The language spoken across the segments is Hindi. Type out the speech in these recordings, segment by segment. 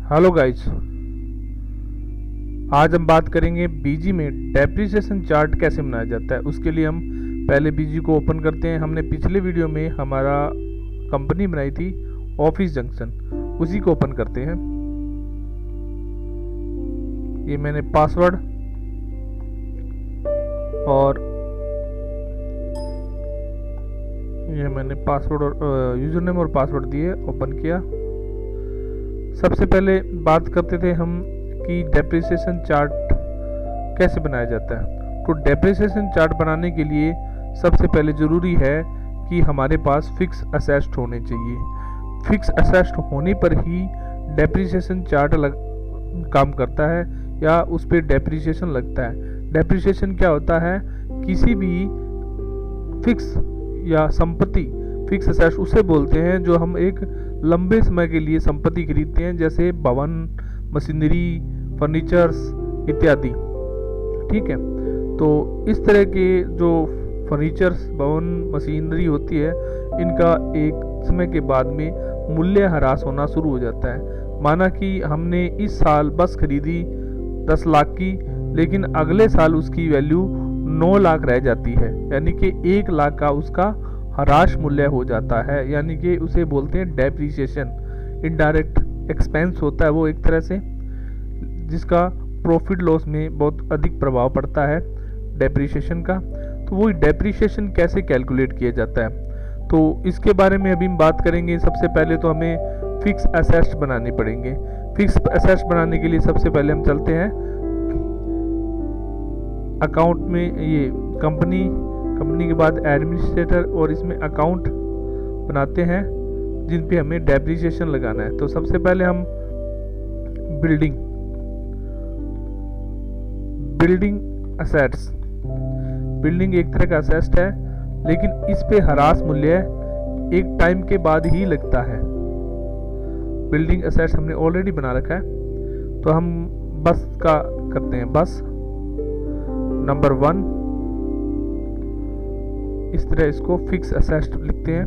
हेलो गाइस, आज हम बात करेंगे बीजी में डेप्रिसिएशन चार्ट कैसे बनाया जाता है। उसके लिए हम पहले बीजी को ओपन करते हैं। हमने पिछले वीडियो में हमारा कंपनी बनाई थी ऑफिस जंक्शन, उसी को ओपन करते हैं। ये मैंने पासवर्ड और ये मैंने पासवर्ड और यूजर नेम और पासवर्ड दिए, ओपन किया। सबसे पहले बात करते थे हम कि डेप्रिसिएशन चार्ट कैसे बनाया जाता है। तो डेप्रिसिएशन चार्ट बनाने के लिए सबसे पहले ज़रूरी है कि हमारे पास फिक्स असेट्स होने चाहिए। फिक्स असेट्स होने पर ही डेप्रिसिएशन चार्ट काम करता है या उस पर डेप्रिसिएशन लगता है। डेप्रिसिएशन क्या होता है? किसी भी फिक्स या संपत्ति, फिक्स असेट्स उसे बोलते हैं जो हम एक लंबे समय के लिए संपत्ति खरीदते हैं, जैसे भवन, मशीनरी, फर्नीचर्स इत्यादि। ठीक है, तो इस तरह के जो फर्नीचर्स, भवन, मशीनरी होती है, इनका एक समय के बाद में मूल्य ह्रास होना शुरू हो जाता है। माना कि हमने इस साल बस खरीदी 10 लाख की, लेकिन अगले साल उसकी वैल्यू 9 लाख रह जाती है, यानी कि 1 लाख का उसका ह्रास मूल्य हो जाता है, यानी कि उसे बोलते हैं डेप्रिसिएशन। इनडायरेक्ट एक्सपेंस होता है वो एक तरह से, जिसका प्रॉफिट लॉस में बहुत अधिक प्रभाव पड़ता है डेप्रिसिएशन का। तो वो डेप्रिसिएशन कैसे कैलकुलेट किया जाता है, तो इसके बारे में अभी हम बात करेंगे। सबसे पहले तो हमें फिक्स असेट्स बनाने पड़ेंगे। फिक्स असेट्स बनाने के लिए सबसे पहले हम चलते हैं अकाउंट में, ये कंपनी के बाद एडमिनिस्ट्रेटर, और इसमें अकाउंट बनाते हैं जिन पे हमें डेप्रिसिएशन लगाना है। तो सबसे पहले हम बिल्डिंग असेट्स, बिल्डिंग एक तरह का असेट है, लेकिन इस पे ह्रास मूल्य एक टाइम के बाद ही लगता है। बिल्डिंग असेट्स हमने ऑलरेडी बना रखा है, तो हम बस का करते हैं। बस नंबर 1, इस तरह इसको फिक्स असेट लिखते हैं,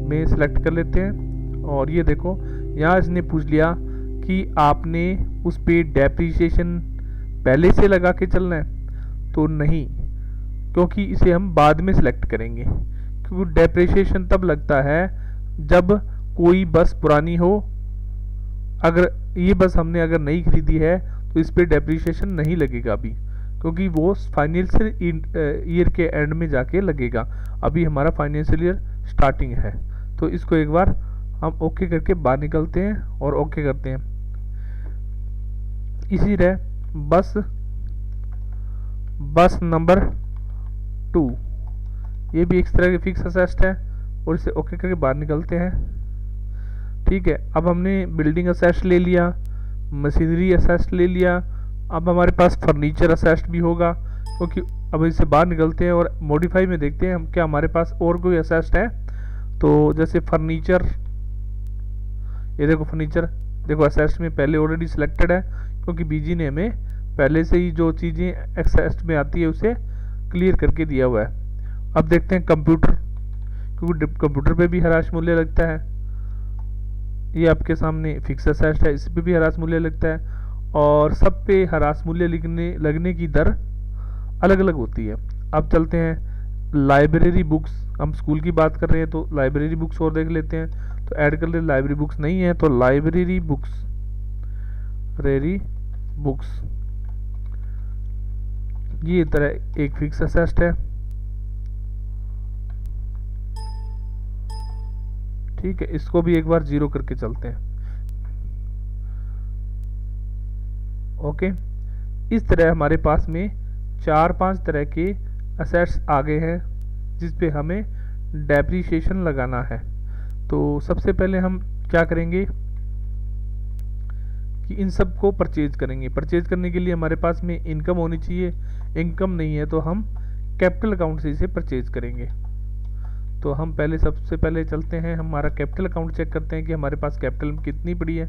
में सिलेक्ट कर लेते हैं। और ये देखो, यहाँ इसने पूछ लिया कि आपने उस पे डेप्रिसिएशन पहले से लगा के चलना है, तो नहीं, क्योंकि इसे हम बाद में सिलेक्ट करेंगे। क्योंकि डेप्रिसिएशन तब लगता है जब कोई बस पुरानी हो। अगर ये बस हमने अगर नहीं खरीदी है तो इस पे डेप्रिसिएशन नहीं लगेगा अभी, क्योंकि वो फाइनेंशियल ईयर के एंड में जाके लगेगा। अभी हमारा फाइनेंशियल ईयर स्टार्टिंग है, तो इसको एक बार हम ओके करके बाहर निकलते हैं और ओके करते हैं। इसी तरह बस नंबर 2, ये भी एक तरह के फिक्स असेट है, और इसे ओके करके बाहर निकलते हैं। ठीक है, अब हमने बिल्डिंग असेट ले लिया, मशीनरी असेट ले लिया, अब हमारे पास फर्नीचर असेट भी होगा, क्योंकि अब इससे बाहर निकलते हैं और मॉडिफाई में देखते हैं हम क्या हमारे पास और कोई असेट है। तो जैसे फर्नीचर, ये देखो फर्नीचर, देखो असेट में पहले ऑलरेडी सिलेक्टेड है, क्योंकि बीजी ने हमें पहले से ही जो चीज़ें असेट में आती है उसे क्लियर करके दिया हुआ है। अब देखते हैं कंप्यूटर, क्योंकि कंप्यूटर पे भी ह्रास मूल्य लगता है। ये आपके सामने फिक्स असेट है, इस पर भी ह्रास मूल्य लगता है, और सब पे ह्रास मूल्य लगने की दर अलग अलग होती है। अब चलते हैं लाइब्रेरी बुक्स, हम स्कूल की बात कर रहे हैं तो लाइब्रेरी बुक्स और देख लेते हैं। तो ऐड कर ले, लाइब्रेरी बुक्स नहीं है तो लाइब्रेरी बुक्स, ये तरह एक फिक्स असेट है। ठीक है, इसको भी एक बार 0 करके चलते हैं। ओके, इस तरह हमारे पास में 4-5 तरह के असेट्स आ गए हैं जिस पे हमें डेप्रिसिएशन लगाना है। तो सबसे पहले हम क्या करेंगे कि इन सब को परचेज करेंगे। परचेज करने के लिए हमारे पास में इनकम होनी चाहिए, इनकम नहीं है तो हम कैपिटल अकाउंट से इसे परचेज करेंगे। तो हम सबसे पहले चलते हैं, हमारा कैपिटल अकाउंट चेक करते हैं कि हमारे पास कैपिटल कितनी पड़ी है।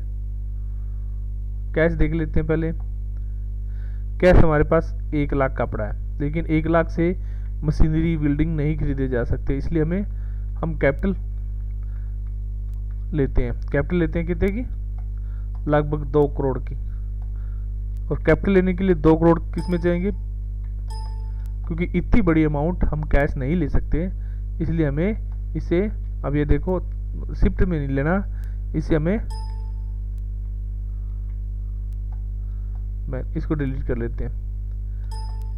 कैश देख लेते हैं पहले। कैश हमारे पास 1 लाख का पड़ा है, लेकिन 1 लाख से मशीनरी, बिल्डिंग नहीं खरीदे जा सकते, इसलिए हम कैपिटल लेते हैं। कैपिटल लेते हैं कितने की? लगभग 2 करोड़ की। और कैपिटल लेने के लिए 2 करोड़ किस में जाएंगे, क्योंकि इतनी बड़ी अमाउंट हम कैश नहीं ले सकते, इसलिए हमें इसे, अब ये देखो शिफ्ट में नहीं लेना, इसे हमें, मैं इसको डिलीट कर लेते हैं।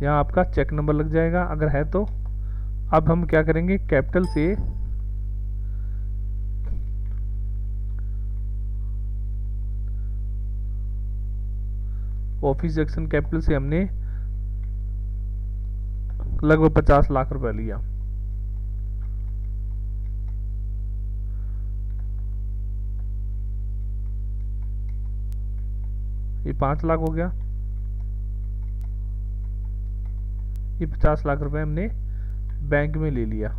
यहाँ आपका चेक नंबर लग जाएगा अगर है तो। अब हम क्या करेंगे, कैपिटल से ऑफिस एक्शन कैपिटल से हमने लगभग 50 लाख रुपए लिया। ये 5 लाख हो गया, ये 50 लाख रुपए हमने बैंक में ले लिया।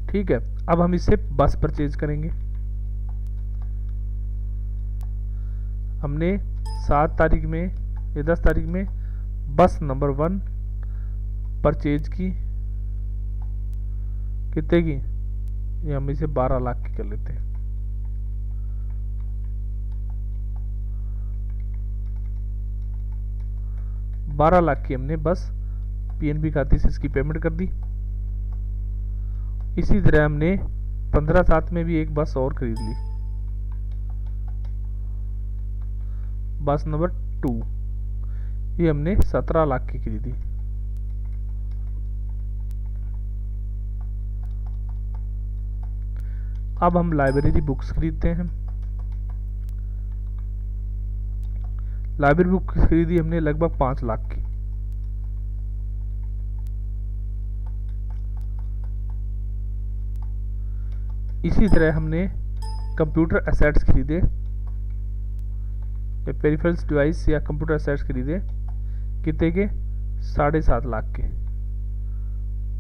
ठीक है, अब हम इससे बस परचेज करेंगे। हमने 7 तारीख में या 10 तारीख में बस नंबर 1 परचेज की, कितने की, ये हम इसे 12 लाख की कर लेते हैं। बारह लाख की हमने बस पीएनबी खाते से इसकी पेमेंट कर दी। इसी तरह हमने 15/7 में भी एक बस और खरीद ली, बस नंबर 2, ये हमने 17 लाख की खरीदी। अब हम लाइब्रेरी बुक्स खरीदते हैं। लाइब्रेरी बुक खरीदी हमने लगभग 5 लाख की। इसी तरह हमने कंप्यूटर एसेट्स खरीदे, या पेरिफेरल्स डिवाइस या कंप्यूटर एसेट्स खरीदे, कितने के, 7.5 लाख के,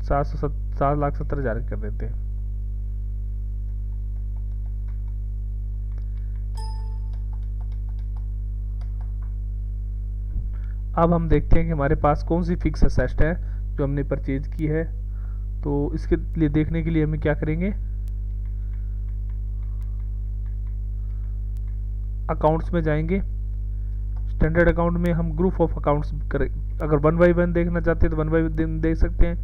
7,70,000 कर देते हैं। अब हम देखते हैं कि हमारे पास कौन सी फिक्स एसेट है जो हमने परचेज की है। तो इसके लिए देखने के लिए हमें क्या करेंगे, अकाउंट्स में जाएंगे। स्टैंडर्ड अकाउंट में हम ग्रुप ऑफ अकाउंट्स करें, अगर 1 बाई 1 देखना चाहते हैं तो 1 बाई 1 देख सकते हैं,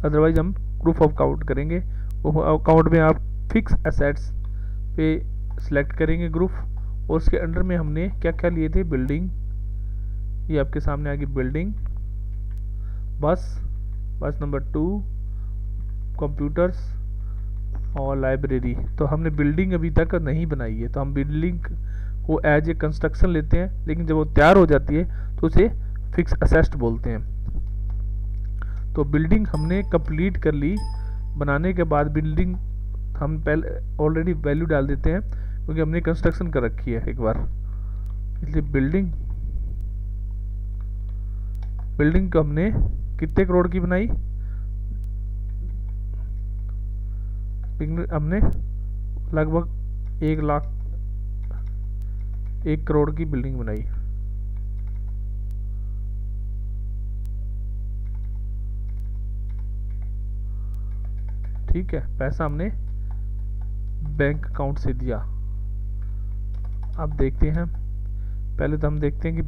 अदरवाइज हम ग्रुप ऑफ अकाउंट करेंगे। वो अकाउंट में आप फिक्स एसेट्स पे सिलेक्ट करेंगे ग्रुप, और उसके अंडर में हमने क्या क्या लिए थे, बिल्डिंग, ये आपके सामने आ गई बिल्डिंग, बस नंबर 2, कंप्यूटर्स और लाइब्रेरी। तो हमने बिल्डिंग अभी तक नहीं बनाई है, तो हम बिल्डिंग को एज ए कंस्ट्रक्शन लेते हैं, लेकिन जब वो तैयार हो जाती है तो उसे फिक्स असेस्ट बोलते हैं। तो बिल्डिंग हमने कंप्लीट कर ली, बनाने के बाद बिल्डिंग हम पहले ऑलरेडी वैल्यू डाल देते हैं, क्योंकि हमने कंस्ट्रक्शन कर रखी है एक बार, इसलिए बिल्डिंग को हमने कितने करोड़ की बनाई, हमने लगभग 1 करोड़ की बिल्डिंग बनाई। ठीक है, पैसा हमने बैंक अकाउंट से दिया। अब देखते हैं, पहले तो हम देखते हैं कि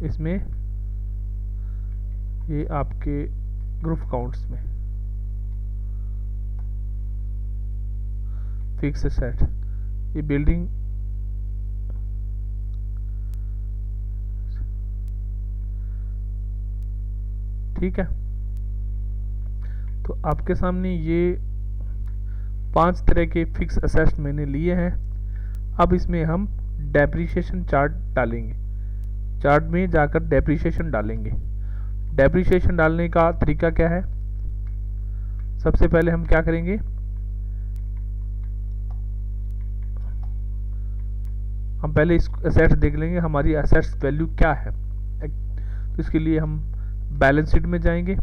इसमें ये आपके ग्रुप अकाउंट्स में फिक्स एसेट, ये बिल्डिंग, ठीक है। तो आपके सामने ये 5 तरह के फिक्स एसेट्स मैंने लिए हैं। अब इसमें हम डेप्रिसिएशन चार्ट डालेंगे, चार्ट में जाकर डेप्रिसिएशन डालेंगे। डेप्रिसिएशन डालने का तरीका क्या है, सबसे पहले हम क्या करेंगे, हम पहले इस एसेट्स देख लेंगे, हमारी एसेट्स वैल्यू क्या है। तो इसके लिए हम बैलेंस शीट में जाएंगे,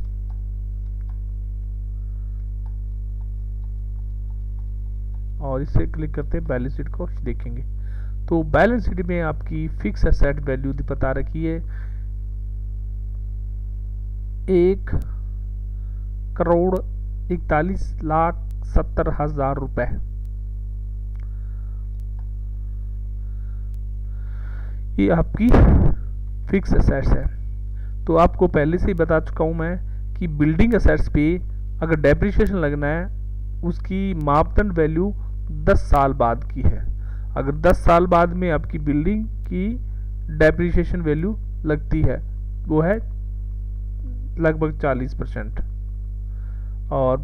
और इससे क्लिक करते हैं बैलेंस शीट को देखेंगे। तो बैलेंस शीट में आपकी फिक्स एसेट वैल्यू बता रखी है 1 करोड़ 41,70,000 रुपए। ये आपकी फिक्स एसेट्स है। तो आपको पहले से ही बता चुका हूँ मैं कि बिल्डिंग एसेट्स पे अगर डेप्रिसिएशन लगना है उसकी मापदंड वैल्यू 10 साल बाद की है। अगर 10 साल बाद में आपकी बिल्डिंग की डेप्रिसिएशन वैल्यू लगती है वो है लगभग 40%, और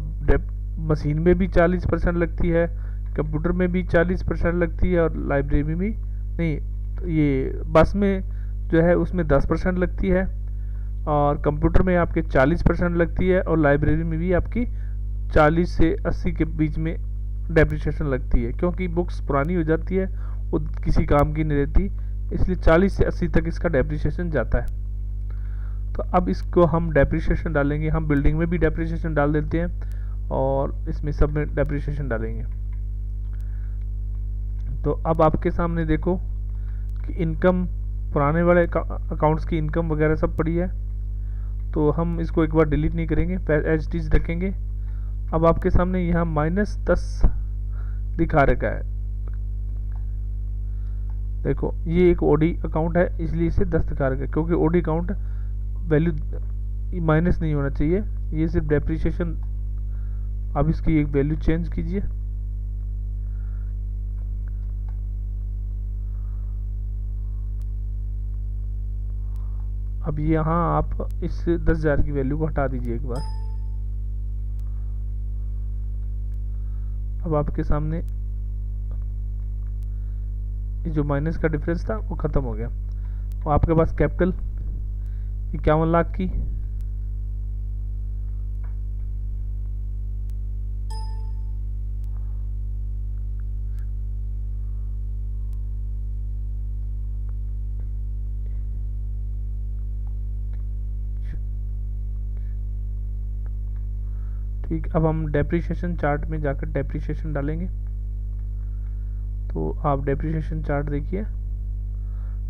मशीन में भी 40% लगती है, कंप्यूटर में भी 40% लगती है, और लाइब्रेरी में भी नहीं, ये बस में जो है उसमें 10% लगती है, और कंप्यूटर में आपके 40% लगती है, और लाइब्रेरी में भी आपकी 40 से 80 के बीच में डेप्रिसिएशन लगती है, क्योंकि बुक्स पुरानी हो जाती है, वो किसी काम की नहीं रहती, इसलिए 40 से 80 तक इसका डेप्रिसिएशन जाता है। तो अब इसको हम डेप्रिसिएशन डालेंगे, हम बिल्डिंग में भी डेप्रिसिएशन डाल देते हैं और इसमें सब में डेप्रिसिएशन डालेंगे। तो अब आपके सामने देखो कि इनकम, पुराने वाले अकाउंट्स की इनकम वगैरह सब पड़ी है, तो हम इसको एक बार डिलीट नहीं करेंगे, एज इट इज रखेंगे। अब आपके सामने यहाँ -10 दिखा रखा है, देखो ये एक ओडी अकाउंट है इसलिए इसे 10 दिखा रखा है, क्योंकि ओडी अकाउंट वैल्यू माइनस नहीं होना चाहिए, ये सिर्फ डेप्रिसिएशन। अब इसकी एक वैल्यू चेंज कीजिए, अब यहाँ आप इस 10,000 की वैल्यू को हटा दीजिए एक बार। अब आपके सामने ये जो माइनस का डिफरेंस था वो खत्म हो गया, और आपके पास कैपिटल 51 लाख की, ठीक। अब हम डेप्रिसिएशन चार्ट में जाकर डेप्रिसिएशन डालेंगे। तो आप डेप्रिसिएशन चार्ट देखिए,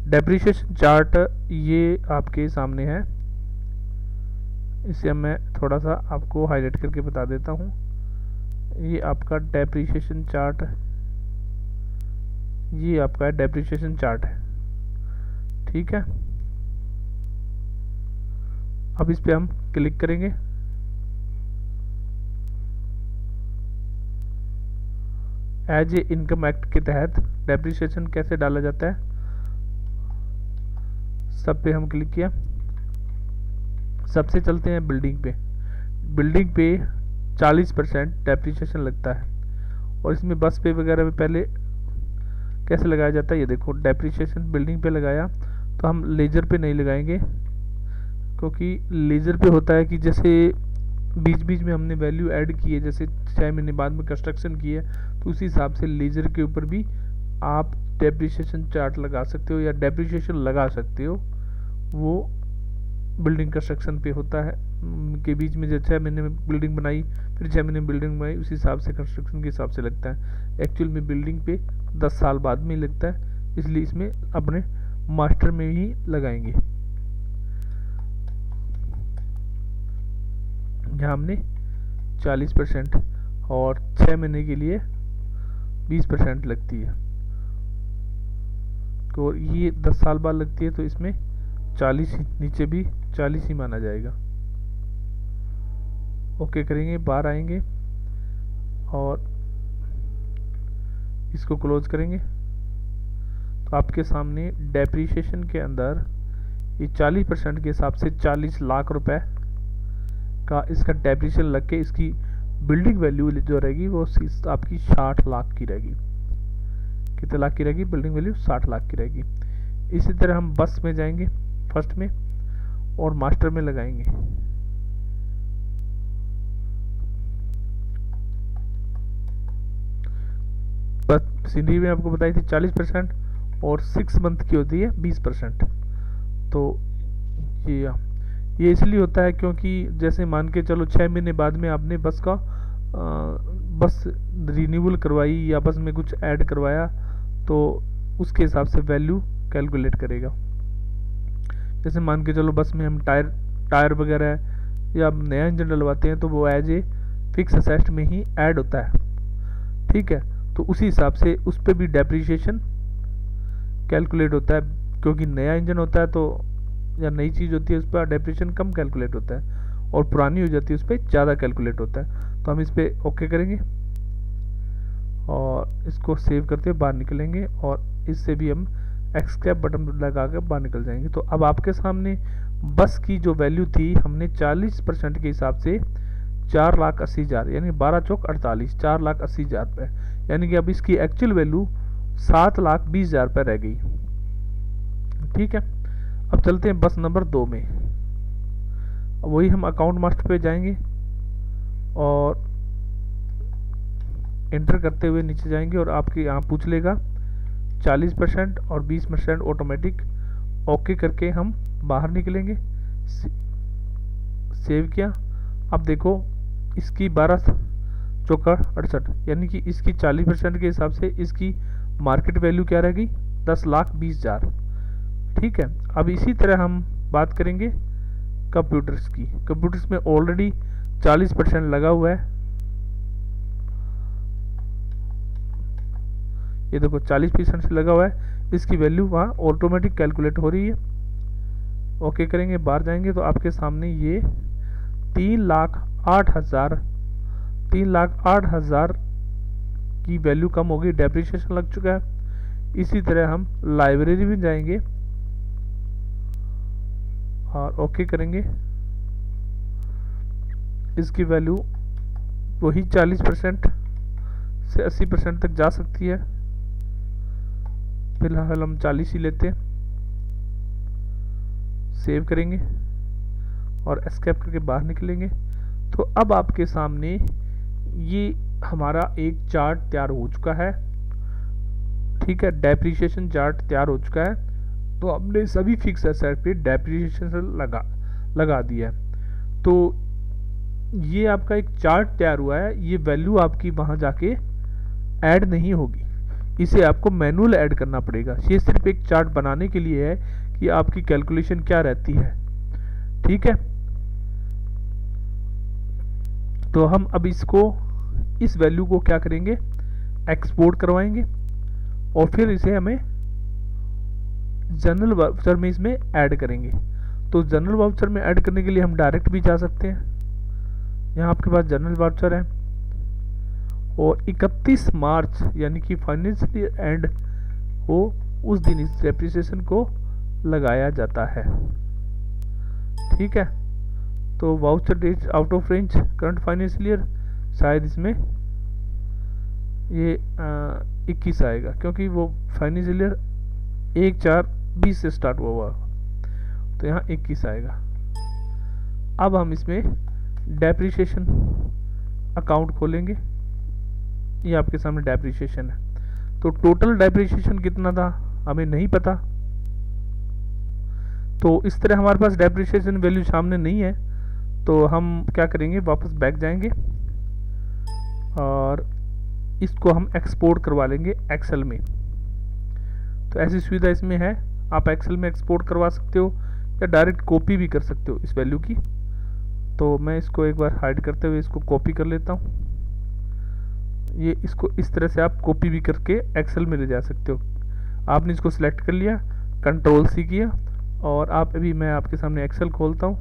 डेप्रिसिएशन चार्ट ये आपके सामने है, इसे मैं थोड़ा सा आपको हाईलाइट करके बता देता हूँ। ये आपका डेप्रिसिएशन चार्ट, ये आपका डेप्रिसिएशन चार्ट है, ठीक है। अब इस पे हम क्लिक करेंगे, एज ए इनकम एक्ट के तहत डेप्रिसिएशन कैसे डाला जाता है, सब पे हम क्लिक किया। सबसे चलते हैं बिल्डिंग पे। बिल्डिंग पे 40% डेप्रिसिएशन लगता है, और इसमें बस पे वगैरह में पहले कैसे लगाया जाता है, ये देखो डेप्रिसिएशन बिल्डिंग पे लगाया, तो हम लेजर पे नहीं लगाएंगे, क्योंकि लेजर पे होता है कि जैसे बीच बीच में हमने वैल्यू ऐड की है, जैसे 6 महीने बाद में कंस्ट्रक्शन की है, तो उसी हिसाब से लेजर के ऊपर भी आप डेप्रिसिएशन चार्ट लगा सकते हो या डेप्रिसिएशन लगा सकते हो। वो बिल्डिंग कंस्ट्रक्शन पे होता है के बीच में, जब 6 महीने में बिल्डिंग बनाई, फिर 6 महीने में बिल्डिंग बनाई, उसी हिसाब से कंस्ट्रक्शन के हिसाब से लगता है। एक्चुअल में बिल्डिंग पे 10 साल बाद में लगता है, इसलिए इसमें अपने मास्टर में ही लगाएंगे। यहाँ हमने 40% और 6 महीने के लिए 20% लगती है, तो ये 10 साल बाद लगती है, तो इसमें 40 नीचे भी 40 ही माना जाएगा। ओके करेंगे, बाहर आएंगे और इसको क्लोज करेंगे। तो आपके सामने डेप्रिसिएशन के अंदर ये 40% के हिसाब से 40 लाख रुपए का इसका डेप्रिसिएशन लग के इसकी बिल्डिंग वैल्यू जो रहेगी वो आपकी 60 लाख की रहेगी। कितने लाख की रहेगी? बिल्डिंग वैल्यू 60 लाख की रहेगी। इसी तरह हम बस में जाएंगे, फर्स्ट में, और मास्टर में लगाएंगे। बस सीनरी में आपको बताई थी 40% और 6 मंथ की होती है 20%। तो ये इसलिए होता है क्योंकि जैसे मान के चलो 6 महीने बाद में आपने बस का बस रिन्यूअल करवाई या बस में कुछ ऐड करवाया, तो उसके हिसाब से वैल्यू कैलकुलेट करेगा। जैसे मान के चलो बस में हम टायर वगैरह या नया इंजन डलवाते हैं, तो वो एज ए फिक्स एसेट में ही ऐड होता है, ठीक है। तो उसी हिसाब से उस पर भी डेप्रिसिएशन कैलकुलेट होता है, क्योंकि नया इंजन होता है तो या नई चीज़ होती है उस पर डेप्रिसिएशन कम कैलकुलेट होता है, और पुरानी हो जाती है उस पर ज़्यादा कैलकुलेट होता है। तो हम इस पर ओके करेंगे और इसको सेव करते हुए बाहर निकलेंगे, और इससे भी हम एस्केप बटन लगा कर बाहर निकल जाएंगे। तो अब आपके सामने बस की जो वैल्यू थी, हमने 40% के हिसाब से 4,80,000 यानी 12 चौक 48, 4,80,000 रुपये, यानी कि अब इसकी एक्चुअल वैल्यू 7,20,000 रुपये रह गई, ठीक है। अब चलते हैं बस नंबर 2 में। अब वही हम अकाउंट मास्टर पे जाएंगे और एंटर करते हुए नीचे जाएंगे, और आपके यहाँ पूछ लेगा 40% और 20% ऑटोमेटिक, ओके करके हम बाहर निकलेंगे। सेव किया। अब देखो इसकी 12 चौका 68, यानी कि इसकी 40% के हिसाब से इसकी मार्केट वैल्यू क्या रहेगी, 10,20,000, ठीक है। अब इसी तरह हम बात करेंगे कंप्यूटर्स की। कंप्यूटर्स में ऑलरेडी 40% लगा हुआ है, ये देखो 40% से लगा हुआ है, इसकी वैल्यू वहाँ ऑटोमेटिक कैलकुलेट हो रही है। ओके करेंगे, बाहर जाएंगे तो आपके सामने ये 3,08,000 की वैल्यू कम हो गई, डेप्रिसिएशन लग चुका है। इसी तरह हम लाइब्रेरी में जाएंगे और ओके करेंगे, इसकी वैल्यू वही 40% से 80% तक जा सकती है, फिलहाल हम 40 ही लेते हैं। सेव करेंगे और एस्केप करके बाहर निकलेंगे। तो अब आपके सामने ये हमारा एक चार्ट तैयार हो चुका है, ठीक है, डेप्रिसिएशन चार्ट तैयार हो चुका है। तो हमने सभी फिक्स एसेट पे डेप्रिसिएशन लगा दिया है। तो ये आपका एक चार्ट तैयार हुआ है, ये वैल्यू आपकी वहाँ जाके ऐड नहीं होगी, इसे आपको मैनुअल ऐड करना पड़ेगा। ये सिर्फ एक चार्ट बनाने के लिए है कि आपकी कैलकुलेशन क्या रहती है, ठीक है। तो हम अब इसको, इस वैल्यू को क्या करेंगे, एक्सपोर्ट करवाएंगे, और फिर इसे हमें जनरल वाउचर में इसमें ऐड करेंगे। तो जनरल वाउचर में ऐड करने के लिए हम डायरेक्ट भी जा सकते हैं, यहाँ आपके पास जनरल वाउचर है, और 31 मार्च यानी कि फाइनेंशियल एंड हो उस दिन इस डेप्रिसिएशन को लगाया जाता है, ठीक है। तो voucher date out of range current financial year, शायद इसमें ये 21 आएगा, क्योंकि वो फाइनेंशियल ईयर 1/4/20 से स्टार्ट हुआ, तो यहाँ 21 आएगा। अब हम इसमें डेप्रिसिएशन अकाउंट खोलेंगे, ये आपके सामने डेप्रिसिएशन है। तो टोटल डेप्रिसिएशन कितना था हमें नहीं पता, तो इस तरह हमारे पास डेप्रिसिएशन वैल्यू सामने नहीं है। तो हम क्या करेंगे, वापस बैक जाएंगे और इसको हम एक्सपोर्ट करवा लेंगे एक्सेल में। तो ऐसी सुविधा इसमें है, आप एक्सेल में एक्सपोर्ट करवा सकते हो या डायरेक्ट कॉपी भी कर सकते हो इस वैल्यू की। तो मैं इसको एक बार हाइड करते हुए इसको कॉपी कर लेता हूँ। ये इसको इस तरह से आप कॉपी भी करके एक्सेल में ले जा सकते हो। आपने इसको सिलेक्ट कर लिया, कंट्रोल सी किया, और आप अभी मैं आपके सामने एक्सेल खोलता हूँ।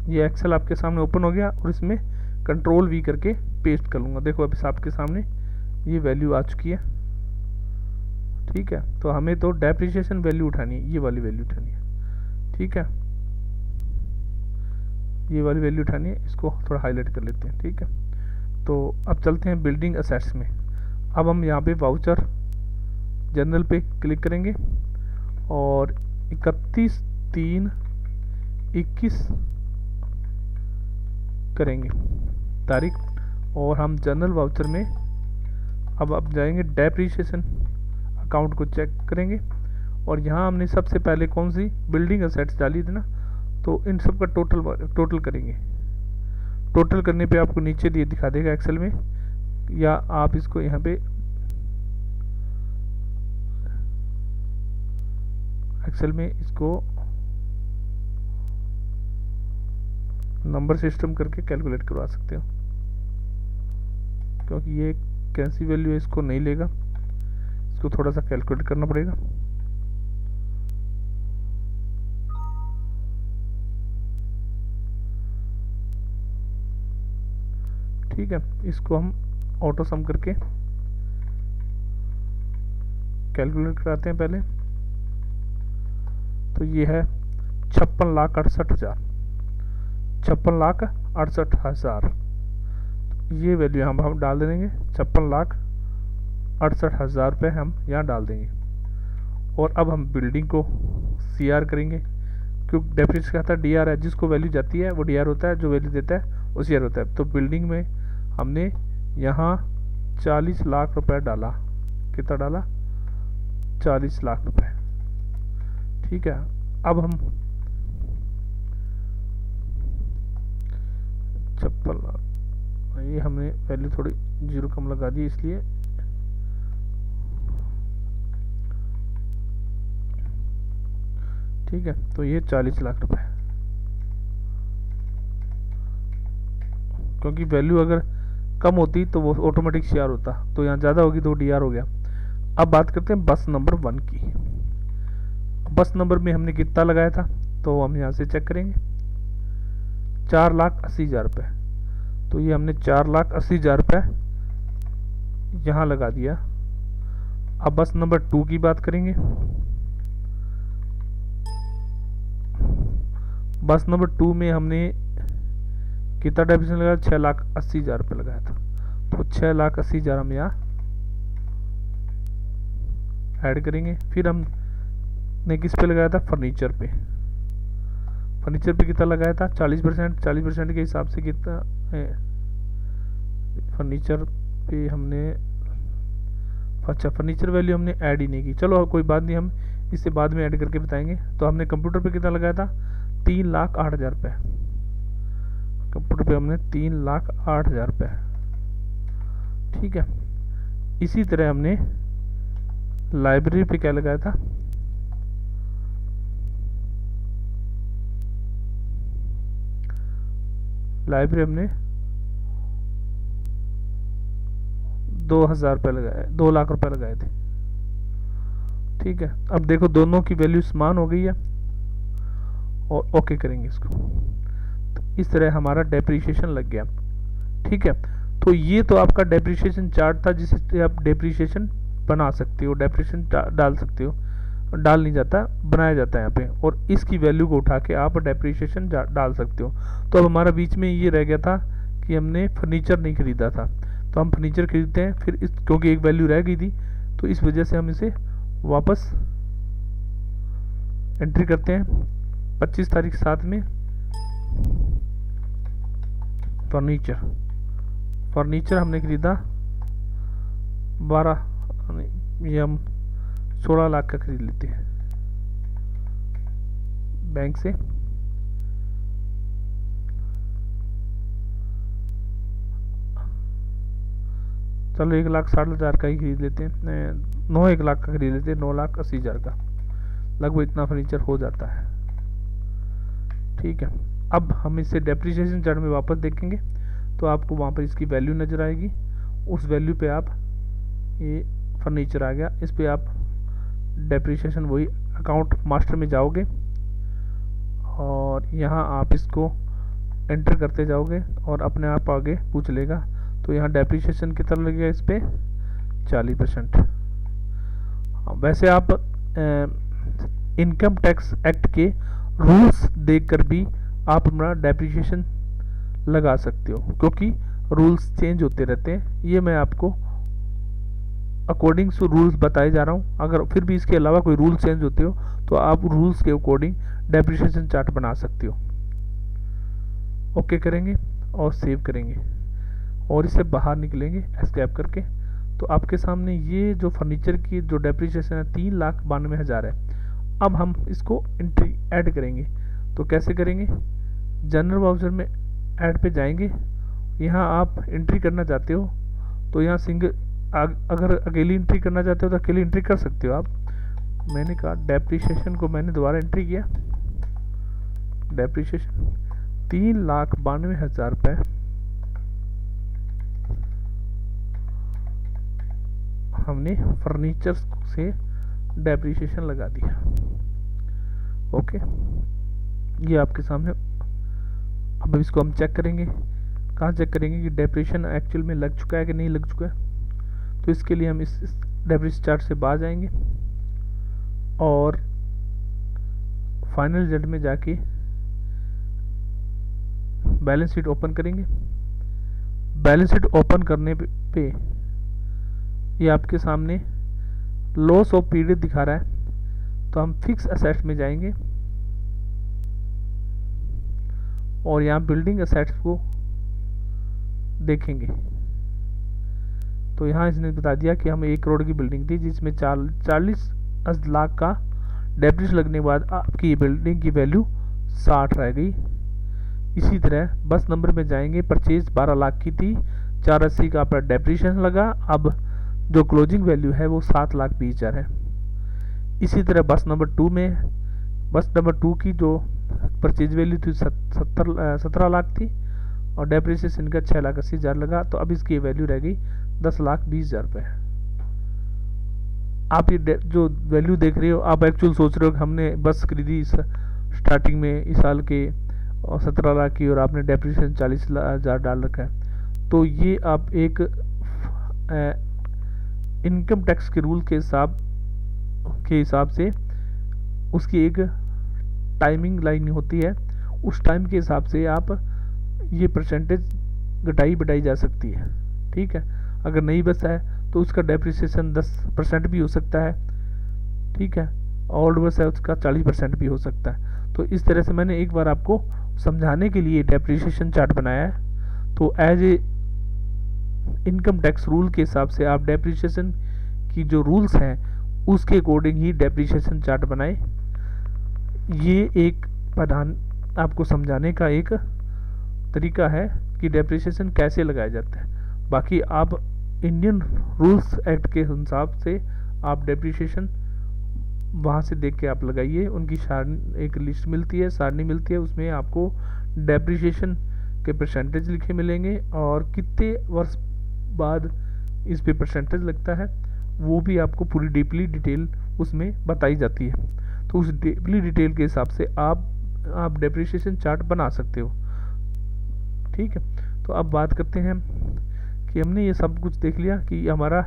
ये एक्सेल आपके सामने ओपन हो गया, और इसमें कंट्रोल वी करके पेस्ट कर लूँगा। देखो अभी आपके सामने ये वैल्यू आ चुकी है, ठीक है। तो हमें तो डेप्रिसिएशन वैल्यू उठानी है, ये वाली वैल्यू उठानी है, ठीक है, ये वाली वैल्यू उठानी है। इसको थोड़ा हाईलाइट कर लेते हैं, ठीक है। तो अब चलते हैं बिल्डिंग असेट्स में। अब हम यहाँ पे वाउचर जनरल पे क्लिक करेंगे और 31/3/21 करेंगे तारीख, और हम जनरल वाउचर में अब जाएंगे डेप्रिसिएशन अकाउंट को चेक करेंगे, और यहाँ हमने सबसे पहले कौन सी बिल्डिंग असेट्स डाली थी ना, तो इन सब का टोटल करेंगे। टोटल करने पे आपको नीचे दिखा देगा एक्सेल में, या आप इसको यहाँ पे एक्सेल में इसको नंबर सिस्टम करके कैलकुलेट करवा सकते हो, क्योंकि ये कैसी वैल्यू है इसको नहीं लेगा, इसको थोड़ा सा कैलकुलेट करना पड़ेगा। ठीक है, इसको हम ऑटो सम करके कैलकुलेट कराते हैं पहले। तो ये है 56,68,000, 56,68,000। ये वैल्यू हम डाल देंगे, 56,68,000 रुपये हम यहाँ डाल देंगे। और अब हम बिल्डिंग को CR करेंगे, क्योंकि डेप्रिसिएशन का था DR है, जिसको वैल्यू जाती है वो DR होता है, जो वैल्यू देता है वो CR होता है। तो बिल्डिंग में हमने यहाँ 40 लाख रुपए डाला। कितना डाला? 40 लाख रुपए। ठीक है, अब हम 56 लाख, ये हमने वैल्यू थोड़ी जीरो कम लगा दी इसलिए। ठीक है, तो ये 40 लाख रुपए, क्योंकि वैल्यू अगर कम होती तो वो ऑटोमेटिक CR होता, तो यहाँ ज़्यादा होगी तो DR हो गया। अब बात करते हैं बस नंबर 1 की। बस नंबर में हमने कितना लगाया था, तो हम यहाँ से चेक करेंगे, 4,80,000 रुपये। तो ये हमने 4,80,000 रुपये यहाँ लगा दिया। अब बस नंबर 2 की बात करेंगे। बस नंबर 2 में हमने कितना डेप्रिसिएशन लगाया? 6,80,000 रुपये लगाया था। तो 6,80,000 हम यहाँ ऐड करेंगे। फिर हमने किस पे लगाया था? फर्नीचर पे। फर्नीचर पे कितना लगाया था? 40%। 40% के हिसाब से कितना है फर्नीचर पे हमने? अच्छा, फर्नीचर वैल्यू हमने ऐड ही नहीं की। चलो कोई बात नहीं, हम इससे बाद में ऐड करके बताएंगे। तो हमने कंप्यूटर पे कितना लगाया था? 3,08,000 रुपये। कंप्यूटर पे हमने 3,08,000 रुपये। ठीक है, इसी तरह हमने लाइब्रेरी पे क्या लगाया था? लाइब्रेरी हमने 2,000 रुपये लगाए, 2 लाख रुपए लगाए थे। ठीक है, अब देखो दोनों की वैल्यू समान हो गई है और ओके करेंगे इसको। तो इस तरह हमारा डेप्रिसिएशन लग गया। ठीक है, तो ये तो आपका डेप्रिसिएशन चार्ट था, जिससे आप डेप्रिसिएशन बना सकते हो, डेप्रिसिएशन डाल सकते हो। डाल नहीं जाता, बनाया जाता है यहाँ पे, और इसकी वैल्यू को उठा के आप डेप्रिसिएशन डाल सकते हो। तो अब हमारा बीच में ये रह गया था कि हमने फर्नीचर नहीं खरीदा था, तो हम फर्नीचर खरीदते हैं। फिर इस क्योंकि एक वैल्यू रह गई थी, तो इस वजह से हम इसे वापस एंट्री करते हैं 25 तारीख 7 में। फर्नीचर हमने खरीदा 12, ये हम 16 लाख का खरीद लेते हैं बैंक से। चलो 1,60,000 का ही खरीद लेते हैं, 1 लाख का खरीद लेते हैं, 9,80,000 का लगभग इतना फर्नीचर हो जाता है। ठीक है, अब हम इसे डेप्रिसिएशन चार्ट में वापस देखेंगे तो आपको वहाँ पर इसकी वैल्यू नज़र आएगी। उस वैल्यू पे आप, ये फर्नीचर आ गया, इस पे आप डेप्रिसिएशन वही अकाउंट मास्टर में जाओगे और यहाँ आप इसको एंटर करते जाओगे और अपने आप आगे पूछ लेगा। तो यहाँ डेप्रिसिएशन कितना लगेगा इस पे? 40%। वैसे आप इनकम टैक्स एक्ट के रूल्स देखकर भी आप अपना डेप्रिसिएशन लगा सकते हो, क्योंकि रूल्स चेंज होते रहते हैं। ये मैं आपको अकॉर्डिंग टू रूल्स बताए जा रहा हूँ। अगर फिर भी इसके अलावा कोई रूल चेंज होते हो तो आप रूल्स के अकॉर्डिंग डेप्रिसिएशन चार्ट बना सकते हो। ओके करेंगे और सेव करेंगे और इससे बाहर निकलेंगे एस्केप करके। तो आपके सामने ये जो फर्नीचर की जो डेप्रिसिएशन है 3,92,000 है। अब हम इसको एंट्री ऐड करेंगे। तो कैसे करेंगे? जनरल वाउचर में ऐड पे जाएंगे। यहाँ आप एंट्री करना चाहते हो तो यहाँ सिंगल, अगर अकेली एंट्री करना चाहते हो तो अकेली एंट्री कर सकते हो आप। मैंने कहा डेप्रिसिएशन को मैंने दोबारा एंट्री किया, डेप्रिसिएशन 3,92,000 रुपये हमने फर्नीचर से डेप्रिसिएशन लगा दिया। ओके, ये आपके सामने। अब इसको हम चेक करेंगे। कहाँ चेक करेंगे कि डेप्रिसिएशन एक्चुअल में लग चुका है कि नहीं लग चुका है। तो इसके लिए हम इस डेप्रिसिएशन चार्ट से बाहर जाएंगे और फाइनल रिजल्ट में जाके बैलेंस शीट ओपन करेंगे। बैलेंस शीट ओपन करने पे ये आपके सामने लॉस ऑफ पीरियड दिखा रहा है। तो हम फिक्स असेट्स में जाएंगे और यहाँ बिल्डिंग असेट्स को देखेंगे। तो यहाँ इसने बता दिया कि हम 1 करोड़ की बिल्डिंग थी जिसमें 40 लाख का डेप्रिसिएशन लगने के बाद आपकी ये बिल्डिंग की वैल्यू 60 रह गई। इसी तरह बस नंबर में जाएंगे, परचेज 12 लाख की थी, 480 का आपका डेप्रिसिएशन लगा, अब जो क्लोजिंग वैल्यू है वो 7,20,000 है। इसी तरह बस नंबर 2 में, बस नंबर 2 की जो परचेज वैल्यू थी 17 लाख थी और डेप्रिसिएशन का 6,80,000 लगा। तो अब इसकी वैल्यू रह गई 10,20,000 रुपये। आप ये जो वैल्यू देख रहे हो, आप एक्चुअल सोच रहे हो कि हमने बस खरीदी इस स्टार्टिंग में इस साल के और 17 लाख की और आपने डेप्रिसिएशन 40,000 डाल रखा है। तो ये आप एक इनकम टैक्स के रूल के हिसाब से उसकी एक टाइमिंग लाइन होती है, उस टाइम के हिसाब से आप ये परसेंटेज घटाई बढ़ाई जा सकती है। ठीक है, अगर नहीं बचा है तो उसका डेप्रिसिएशन 10% भी हो सकता है। ठीक है, ओल्ड बस है उसका 40% भी हो सकता है। तो इस तरह से मैंने एक बार आपको समझाने के लिए डेप्रिसिएशन चार्ट बनाया है। तो as a income tax rule के हिसाब से आप डेप्रिसिएशन की जो रूल्स हैं उसके अकॉर्डिंग ही डेप्रिसिएशन चार्ट बनाए। ये एक प्रधान आपको समझाने का एक तरीका है कि डेप्रिसिएशन कैसे लगाया जाता है। बाकी आप इंडियन रूल्स एक्ट के हिसाब से आप डेप्रिसिएशन वहाँ से देख के आप लगाइए। उनकी सारणी एक लिस्ट मिलती है, सारणी मिलती है, उसमें आपको डेप्रिसिएशन के परसेंटेज लिखे मिलेंगे और कितने वर्ष बाद इस पे परसेंटेज लगता है वो भी आपको पूरी डीपली डिटेल उसमें बताई जाती है। तो उस डीपली डिटेल के हिसाब से आप डेप्रिसिएशन चार्ट बना सकते हो। ठीक है, तो अब बात करते हैं कि हमने ये सब कुछ देख लिया कि हमारा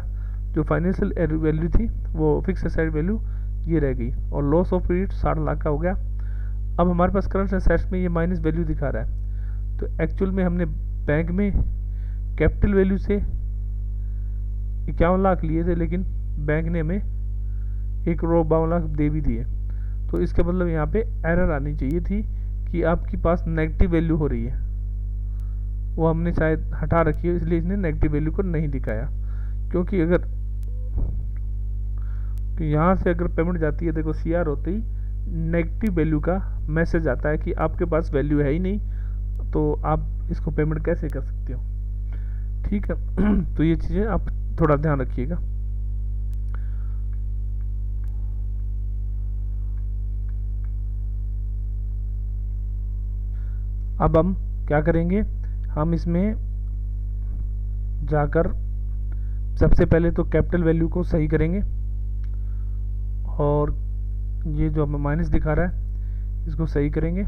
जो फाइनेंशियल वैल्यू थी वो फिक्स एसेट वैल्यू ये रह गई और लॉस ऑफ पीरियड 60 लाख का हो गया। अब हमारे पास करंट एसेट्स में ये माइनस वैल्यू दिखा रहा है। तो एक्चुअल में हमने बैंक में कैपिटल वैल्यू से 51 लाख लिए थे, लेकिन बैंक ने हमें 1,52 लाख दे भी दिए। तो इसका मतलब यहाँ पे एरर आनी चाहिए थी कि आपके पास नेगेटिव वैल्यू हो रही है, वो हमने शायद हटा रखी है, इसलिए इसने नेगेटिव वैल्यू को नहीं दिखाया। क्योंकि अगर यहाँ से अगर पेमेंट जाती है, देखो CR होते ही नेगेटिव वैल्यू का मैसेज आता है कि आपके पास वैल्यू है ही नहीं, तो आप इसको पेमेंट कैसे कर सकते हो। ठीक है, तो ये चीज़ें आप थोड़ा ध्यान रखिएगा। अब हम क्या करेंगे, हम इसमें जाकर सबसे पहले तो कैपिटल वैल्यू को सही करेंगे और ये जो हमें माइनस दिखा रहा है इसको सही करेंगे।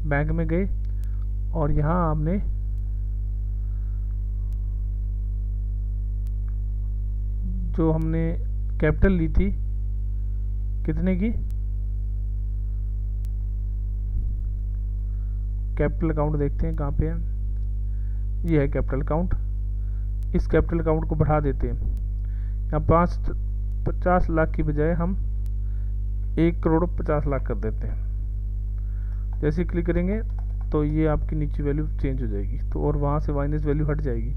बैंक में गए और यहाँ हमने जो हमने कैपिटल ली थी कितने की, कैपिटल अकाउंट देखते हैं कहाँ पे है, ये है कैपिटल अकाउंट। इस कैपिटल अकाउंट को बढ़ा देते हैं, यहाँ 50 लाख की बजाय हम 1,50 लाख कर देते हैं। जैसे क्लिक करेंगे तो ये आपकी नीचे वैल्यू चेंज हो जाएगी, तो और वहाँ से माइनस वैल्यू हट जाएगी।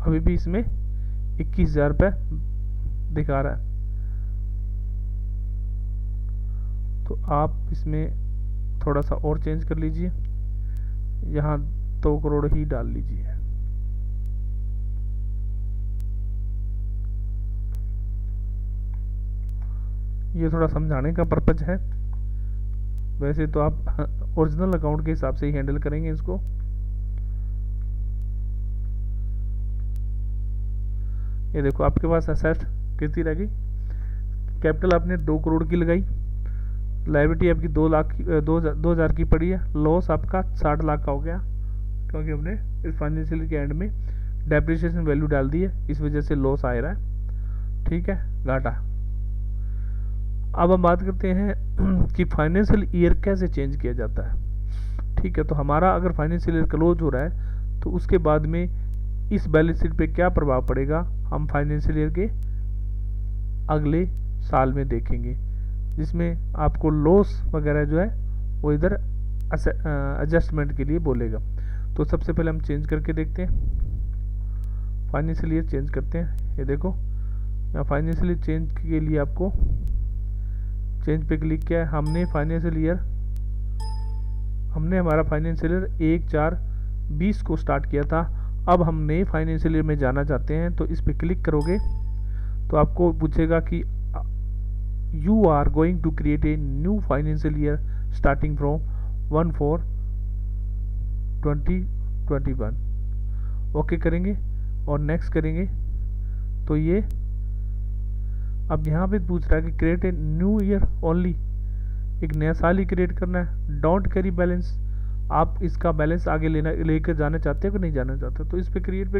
अभी भी इसमें 21,000 रुपये दिखा रहा है। तो आप इसमें थोड़ा सा और चेंज कर लीजिए, यहाँ 2 करोड़ ही डाल लीजिए। ये थोड़ा समझाने का पर्पज है, वैसे तो आप ओरिजिनल अकाउंट के हिसाब से ही हैंडल करेंगे इसको। ये देखो आपके पास एसेट कितनी रह गई, कैपिटल आपने 2 करोड़ की लगाई, लायबिलिटी आपकी 2,00,000 की पड़ी है, लॉस आपका 60 लाख का हो गया क्योंकि हमने इस फाइनेंशियल के एंड में डेप्रिसिएशन वैल्यू डाल दी है, इस वजह से लॉस आ रहा है। ठीक है, घाटा। अब हम बात करते हैं कि फाइनेंशियल ईयर कैसे चेंज किया जाता है। ठीक है, तो हमारा अगर फाइनेंशियल ईयर क्लोज हो रहा है तो उसके बाद में इस बैलेंस शीट पे क्या प्रभाव पड़ेगा हम फाइनेंशियल ईयर के अगले साल में देखेंगे, जिसमें आपको लॉस वगैरह जो है वो इधर एडजस्टमेंट के लिए बोलेगा। तो सबसे पहले हम चेंज करके देखते हैं, फाइनेंशियल ईयर चेंज करते हैं। ये देखो यहाँ फाइनेंशियल ईयर चेंज के लिए आपको चेंज पे क्लिक किया है, हमने हमारा फाइनेंशियल ईयर 1/4/20 को स्टार्ट किया था। अब हम नए फाइनेंशियल ईयर में जाना चाहते हैं, तो इस पे क्लिक करोगे तो आपको पूछेगा कि you are going to create a new financial year starting from 1/4/2021। Okay करेंगे और नेक्स्ट करेंगे तो ये अब यहाँ पे पूछ रहा है कि create a new year only, एक नया साल ही क्रिएट करना है। डोंट कैरी बैलेंस, आप इसका बैलेंस आगे लेकर जाना चाहते हो कि नहीं जाना चाहते। तो इस पे क्रिएट पे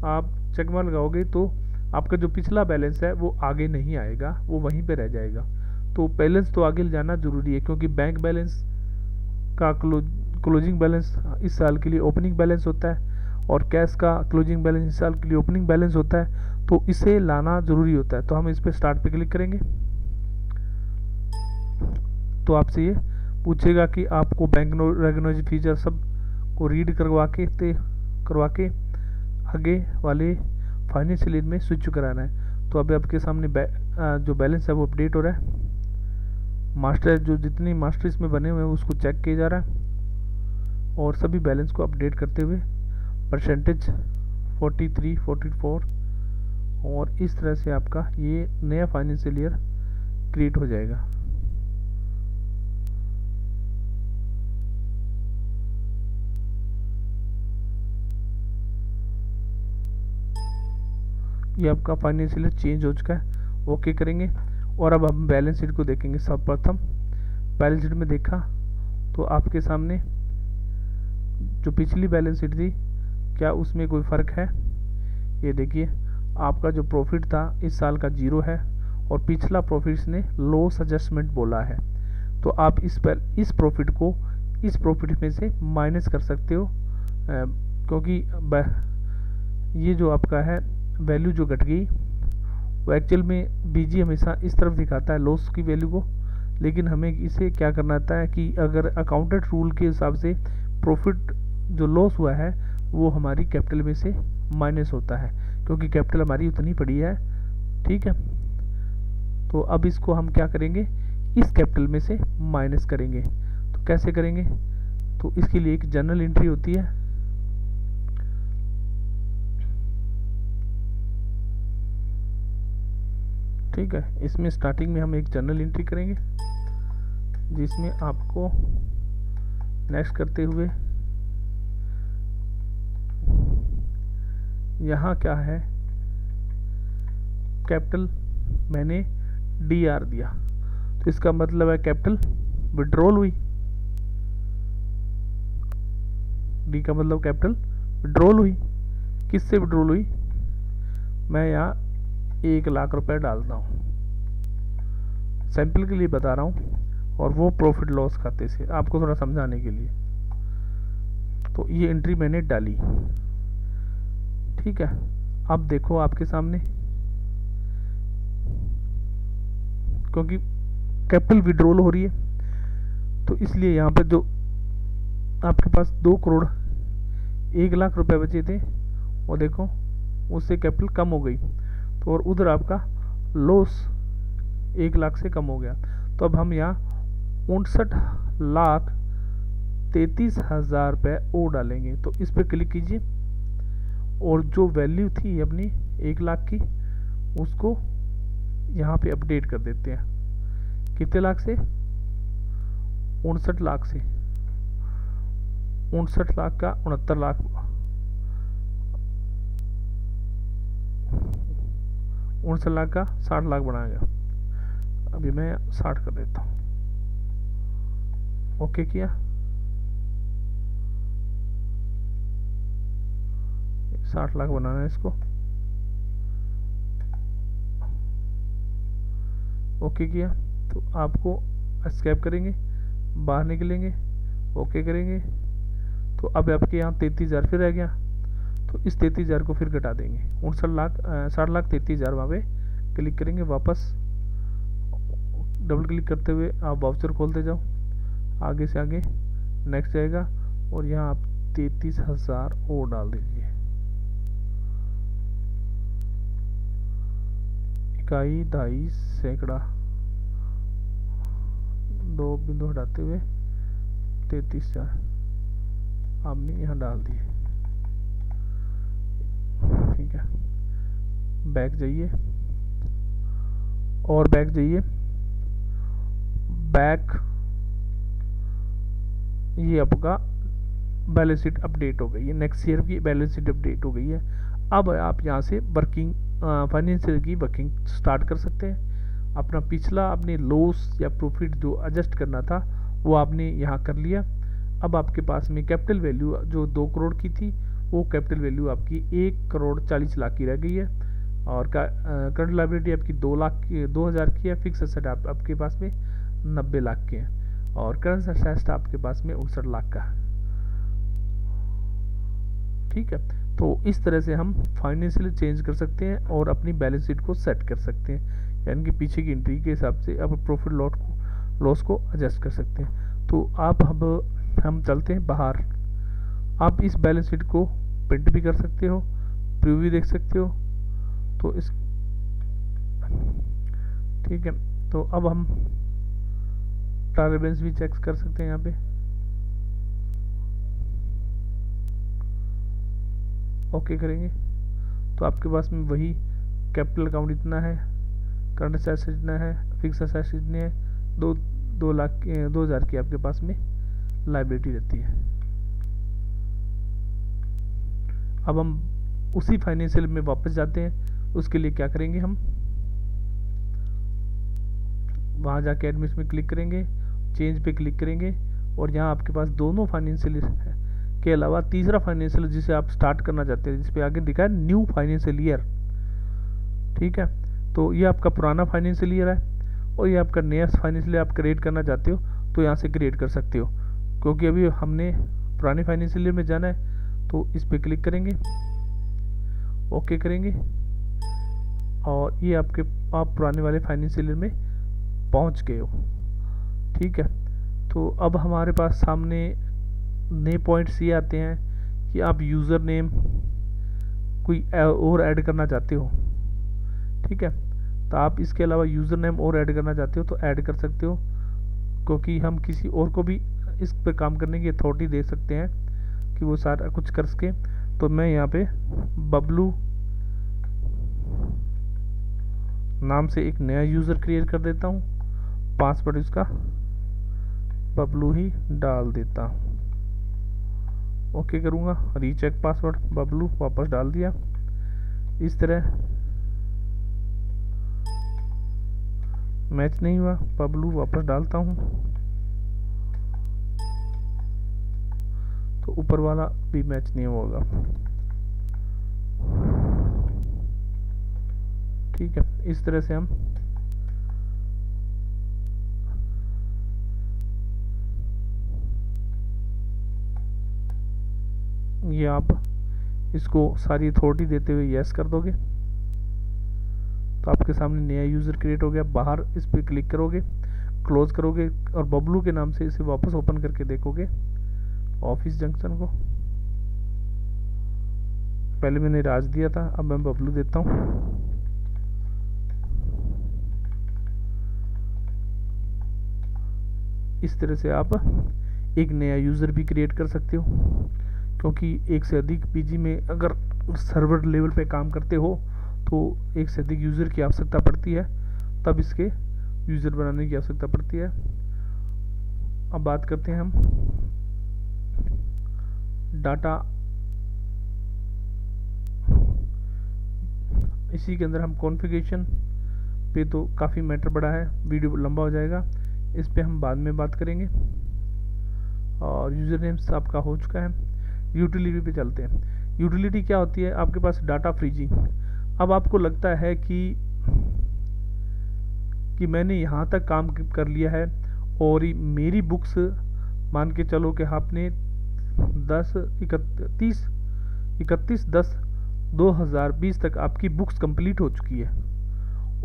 आप चेक मार्क लगाओगे तो आपका जो पिछला बैलेंस है वो आगे नहीं आएगा, वो वहीं पे रह जाएगा। तो बैलेंस तो आगे ले जाना जरूरी है, क्योंकि बैंक बैलेंस का क्लोजिंग बैलेंस इस साल के लिए ओपनिंग बैलेंस होता है और कैश का क्लोजिंग बैलेंस इस साल के लिए ओपनिंग बैलेंस होता है, तो इसे लाना जरूरी होता है। तो हम इस पे स्टार्ट पे क्लिक करेंगे तो आपसे ये पूछेगा कि आपको बैंक रेगुलेटरी फीचर सब को रीड करवा के आगे वाले फाइनेंशियल ईयर में स्विच कराना है। तो अभी आपके सामने जो बैलेंस है वो अपडेट हो रहा है। मास्टर जो जितनी मास्टर इसमें बने हुए हैं उसको चेक किया जा रहा है और सभी बैलेंस को अपडेट करते हुए परसेंटेज 43, 44 और इस तरह से आपका ये नया फाइनेंशियल ईयर क्रिएट हो जाएगा। ये आपका फाइनेंशियल ईयर चेंज हो चुका है। ओके करेंगे और अब हम बैलेंस शीट को देखेंगे। सर्वप्रथम बैलेंस शीट में देखा तो आपके सामने जो पिछली बैलेंस शीट थी क्या उसमें कोई फ़र्क है। ये देखिए आपका जो प्रॉफिट था इस साल का 0 है और पिछला प्रॉफिट ने लॉस एडजस्टमेंट बोला है। तो आप इस प्रॉफिट को इस प्रॉफिट में से माइनस कर सकते हो, क्योंकि ये जो आपका है वैल्यू जो घट गई वो एक्चुअल में बीजी हमेशा इस तरफ दिखाता है लॉस की वैल्यू को, लेकिन हमें इसे क्या करना होता है कि अगर अकाउंटेंट रूल के हिसाब से प्रॉफिट जो लॉस हुआ है वो हमारी कैपिटल में से माइनस होता है, क्योंकि कैपिटल हमारी उतनी पड़ी है। ठीक है, तो अब इसको हम क्या करेंगे, इस कैपिटल में से माइनस करेंगे। तो कैसे करेंगे, तो इसके लिए एक जर्नल एंट्री होती है। ठीक है, इसमें स्टार्टिंग में हम एक जर्नल एंट्री करेंगे जिसमें आपको नेक्स्ट करते हुए यहाँ क्या है, कैपिटल मैंने DR दिया तो इसका मतलब है कैपिटल विड्रॉल हुई। डी का मतलब कैपिटल विड्रॉल हुई। किससे विड्रॉल हुई, मैं यहाँ 1 लाख रुपए डालता हूँ, सैंपल के लिए बता रहा हूँ, और वो प्रॉफिट लॉस खाते से आपको थोड़ा समझाने के लिए। तो ये एंट्री मैंने डाली। ठीक है, अब देखो आपके सामने, क्योंकि कैपिटल विड्रॉल हो रही है तो इसलिए यहाँ पे जो आपके पास 2 करोड़ 1 लाख रुपए बचे थे वो देखो उससे कैपिटल कम हो गई, तो और उधर आपका लॉस 1 लाख से कम हो गया। तो अब हम यहाँ 59 लाख 33,000 रुपये और डालेंगे। तो इस पर क्लिक कीजिए और जो वैल्यू थी अपनी 1 लाख की उसको यहाँ पे अपडेट कर देते हैं। कितने लाख से? 59 लाख से। 59 लाख का 69 लाख, 59 लाख का 60 लाख बनाएगा। अभी मैं 60 कर देता हूँ। ओके किया, 60 लाख बनाना है इसको। ओके किया तो आपको एस्केप करेंगे, बाहर निकलेंगे, ओके करेंगे तो अब आपके यहाँ 33,000 फिर रह गया। तो इस 33,000 को फिर घटा देंगे। 59 लाख 60 लाख 33,000 वहाँ पे क्लिक करेंगे, वापस डबल क्लिक करते हुए आप वाउचर खोलते जाओ, आगे से आगे नेक्स्ट जाएगा और यहाँ आप 33,000 और डाल दीजिए। इकाई, दहाई, सैकड़ा, 2 बिंदु हटाते हुए 33,000 आपने यहाँ डाल दिए। ठीक है, बैक जाइए और बैक जाइए, बैक, ये आपका बैलेंस शीट अपडेट हो गई है। नेक्स्ट ईयर की बैलेंस शीट अपडेट हो गई है। अब आप यहाँ से वर्किंग फाइनेंशियल की वर्किंग स्टार्ट कर सकते हैं। अपना पिछला आपने लॉस या प्रॉफिट जो एडजस्ट करना था वो आपने यहाँ कर लिया। अब आपके पास में कैपिटल वैल्यू जो 2 करोड़ की थी वो कैपिटल वैल्यू आपकी 1,40,00,000 की रह गई है और करंट लायबिलिटी आपकी 2,00,000 की है। फिक्स एसेट आपके पास में 90 लाख के हैं और करंट एसेट आपके पास में 59 लाख का। ठीक है, तो इस तरह से हम फाइनेंशियल चेंज कर सकते हैं और अपनी बैलेंस शीट को सेट कर सकते हैं, यानी कि पीछे की एंट्री के हिसाब से अब प्रॉफिट लॉस को एडजस्ट कर सकते हैं। तो आप हम चलते हैं बाहर। आप इस बैलेंस शीट को प्रिंट भी कर सकते हो, प्रीव्यू भी देख सकते हो। तो इस ठीक है, तो अब हम ट्रायल बैलेंस भी चेक कर सकते हैं। यहाँ पे ओके करेंगे तो आपके पास में वही कैपिटल अकाउंट इतना है, करंट एसेट्स इतना है, फिक्स एसेट्स इतने हैं, 2,00,000 की आपके पास में लायबिलिटी रहती है। अब हम उसी फाइनेंशियल में वापस जाते हैं। उसके लिए क्या करेंगे, हम वहाँ जाके एडमिट में क्लिक करेंगे, चेंज पे क्लिक करेंगे और यहाँ आपके पास दोनों फाइनेंशियल के अलावा तीसरा फाइनेंशियल जिसे आप स्टार्ट करना चाहते हैं, जिस पे आगे लिखा है न्यू फाइनेंशियल ईयर। ठीक है, तो ये आपका पुराना फाइनेंशियल ईयर है और ये आपका नया फाइनेंशियल ईयर आप क्रिएट करना चाहते हो तो यहाँ से क्रिएट कर सकते हो, क्योंकि अभी हमने पुराने फाइनेंशियल ईयर में जाना है। तो इस पर क्लिक करेंगे, ओके करेंगे और ये आप पुराने वाले फाइनेंशियल ईयर में पहुँच गए हो। ठीक है, तो अब हमारे पास सामने नए पॉइंट्स ये आते हैं कि आप यूज़र नेम कोई और ऐड करना चाहते हो। ठीक है, तो आप इसके अलावा यूज़र नेम और ऐड करना चाहते हो तो ऐड कर सकते हो, क्योंकि हम किसी और को भी इस पर काम करने की अथॉरिटी दे सकते हैं कि वो सारा कुछ कर सके। तो मैं यहाँ पे बबलू नाम से एक नया यूज़र क्रिएट कर देता हूँ, पासवर्ड इसका बबलू ही डाल देता हूँ। ओके करूँगा, रीचेक पासवर्ड बबलू वापस डाल दिया। इस तरह मैच नहीं हुआ, बबलू वापस डालता हूँ तो ऊपर वाला भी मैच नहीं होगा। ठीक है, इस तरह से हम ये आप इसको सारी अथॉरिटी देते हुए यस कर दोगे तो आपके सामने नया यूज़र क्रिएट हो गया। बाहर इस पर क्लिक करोगे, क्लोज करोगे और बबलू के नाम से इसे वापस ओपन करके देखोगे ऑफिस जंक्शन को। पहले मैंने राज दिया था, अब मैं बबलू देता हूँ। इस तरह से आप एक नया यूज़र भी क्रिएट कर सकते हो, क्योंकि एक से अधिक पीजी में अगर सर्वर लेवल पे काम करते हो तो एक से अधिक यूज़र की आवश्यकता पड़ती है, तब इसके यूज़र बनाने की आवश्यकता पड़ती है। अब बात करते हैं हम डाटा। इसी के अंदर हम कॉन्फ़िगरेशन पे तो काफ़ी मैटर बड़ा है, वीडियो लंबा हो जाएगा, इस पे हम बाद में बात करेंगे। और यूज़र नेम्स आपका हो चुका है। यूटिलिटी पे चलते हैं। यूटिलिटी क्या होती है? आपके पास डाटा फ्रीजिंग। अब आपको लगता है कि मैंने यहाँ तक काम कर लिया है और मेरी बुक्स, मान के चलो कि आपने 31/10/2020 तक आपकी बुक्स कंप्लीट हो चुकी है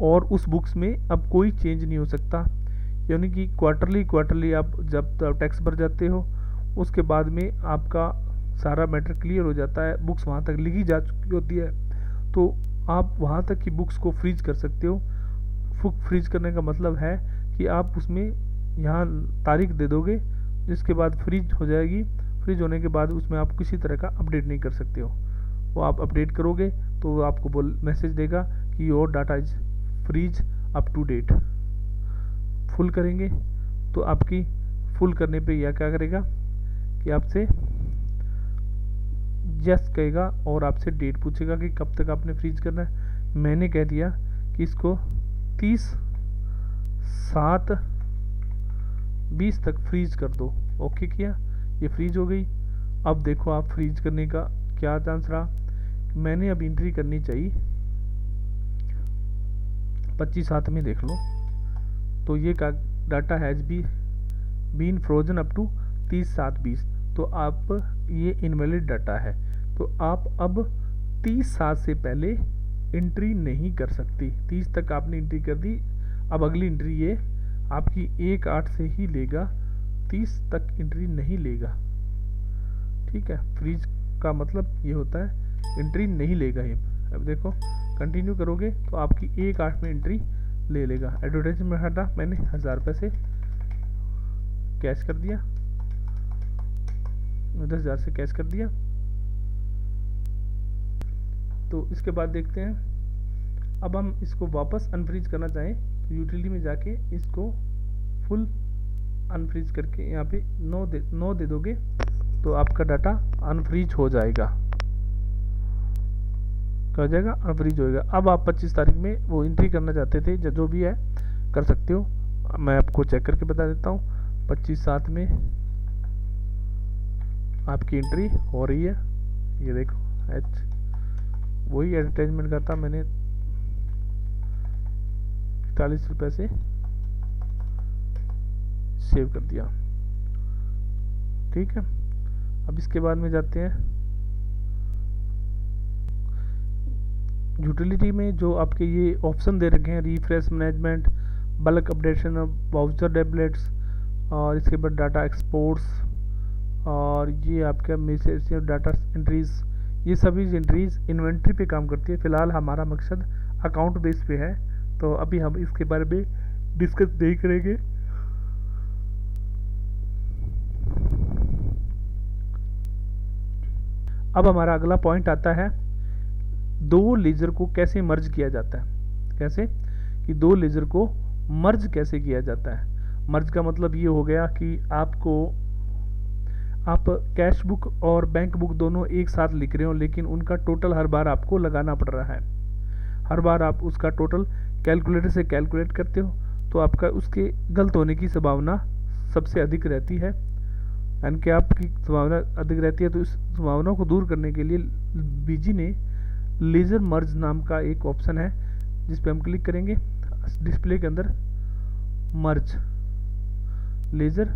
और उस बुक्स में अब कोई चेंज नहीं हो सकता। यानी कि क्वार्टरली आप जब टैक्स भर जाते हो उसके बाद में आपका सारा मैटर क्लियर हो जाता है, बुक्स वहाँ तक लिखी जा चुकी होती है, तो आप वहाँ तक की बुक्स को फ्रीज कर सकते हो। फ्रीज करने का मतलब है कि आप उसमें यहाँ तारीख दे दोगे, जिसके बाद फ्रीज हो जाएगी। फ्रीज होने के बाद उसमें आप किसी तरह का अपडेट नहीं कर सकते हो। वो आप अपडेट करोगे तो वो आपको मैसेज देगा कि your data is freeze up to date. Full करेंगे तो आपकी फुल करने पे यह क्या करेगा कि आपसे यस कहेगा और आपसे डेट पूछेगा कि कब तक आपने फ्रीज करना है। मैंने कह दिया कि इसको 30/7/20 तक फ्रीज कर दो। ओके किया, ये फ्रीज हो गई। अब देखो आप फ्रीज करने का क्या चांस रहा। मैंने अब एंट्री करनी चाहिए 25/7 में, देख लो तो ये का data has been frozen up to 30/7/20। तो आप ये इनवैलिड डाटा है, तो आप अब 30/7 से पहले एंट्री नहीं कर सकती। 30 तक आपने एंट्री कर दी, अब अगली एंट्री ये आपकी 1/8 से ही लेगा, 30 तक एंट्री नहीं लेगा। ठीक है, फ्रीज का मतलब ये होता है एंट्री नहीं लेगा ये। अब देखो कंटिन्यू करोगे तो आपकी 1/8 में एंट्री ले लेगा। एडवर्टाइजमेंट हटा, मैंने 1000 रुपये से कैश कर दिया, 10,000 से कैश कर दिया। तो इसके बाद देखते हैं, अब हम इसको वापस अनफ्रीज करना चाहें तो यूटिलिटी में जाके इसको फुल अनफ्रीज करके यहाँ पे नो दे दोगे तो आपका डाटा अनफ्रीज हो जाएगा। क्या हो जाएगा? अनफ्रीज होएगा। अब आप 25 तारीख में वो एंट्री करना चाहते थे, जो भी है कर सकते हो। मैं आपको चेक करके बता देता हूँ। 25/7 में आपकी एंट्री हो रही है, ये देखो वही एडवर्टाइजमेंट का था, मैंने 40 रुपये से सेव कर दिया। ठीक है, अब इसके बाद में जाते हैं यूटिलिटी में। जो आपके ये ऑप्शन दे रखे हैं, refresh management, bulk updation of voucher tablets, और इसके बाद डाटा एक्सपोर्ट्स, और ये आपका मैसेज डाटा एंट्रीज, ये सभी एंट्रीज इन्वेंट्री पे काम करती है। फिलहाल हमारा मकसद अकाउंट बेस पे है, तो अभी हम इसके बारे में डिस्कस नहीं करेंगे। अब हमारा अगला पॉइंट आता है, दो लेजर को कैसे मर्ज किया जाता है। कैसे कि दो लेजर को मर्ज कैसे किया जाता है। मर्ज का मतलब ये हो गया कि आप कैश बुक और बैंक बुक दोनों एक साथ लिख रहे हो, लेकिन उनका टोटल हर बार आपको लगाना पड़ रहा है। हर बार आप उसका टोटल कैलकुलेटर से कैलकुलेट करते हो, तो आपका उसके गलत होने की संभावना सबसे अधिक रहती है। यानी कि आपकी संभावना अधिक रहती है, तो इस संभावना को दूर करने के लिए बीजी ने लेजर मर्ज नाम का एक ऑप्शन है, जिस पे हम क्लिक करेंगे। डिस्प्ले के अंदर मर्ज, लेजर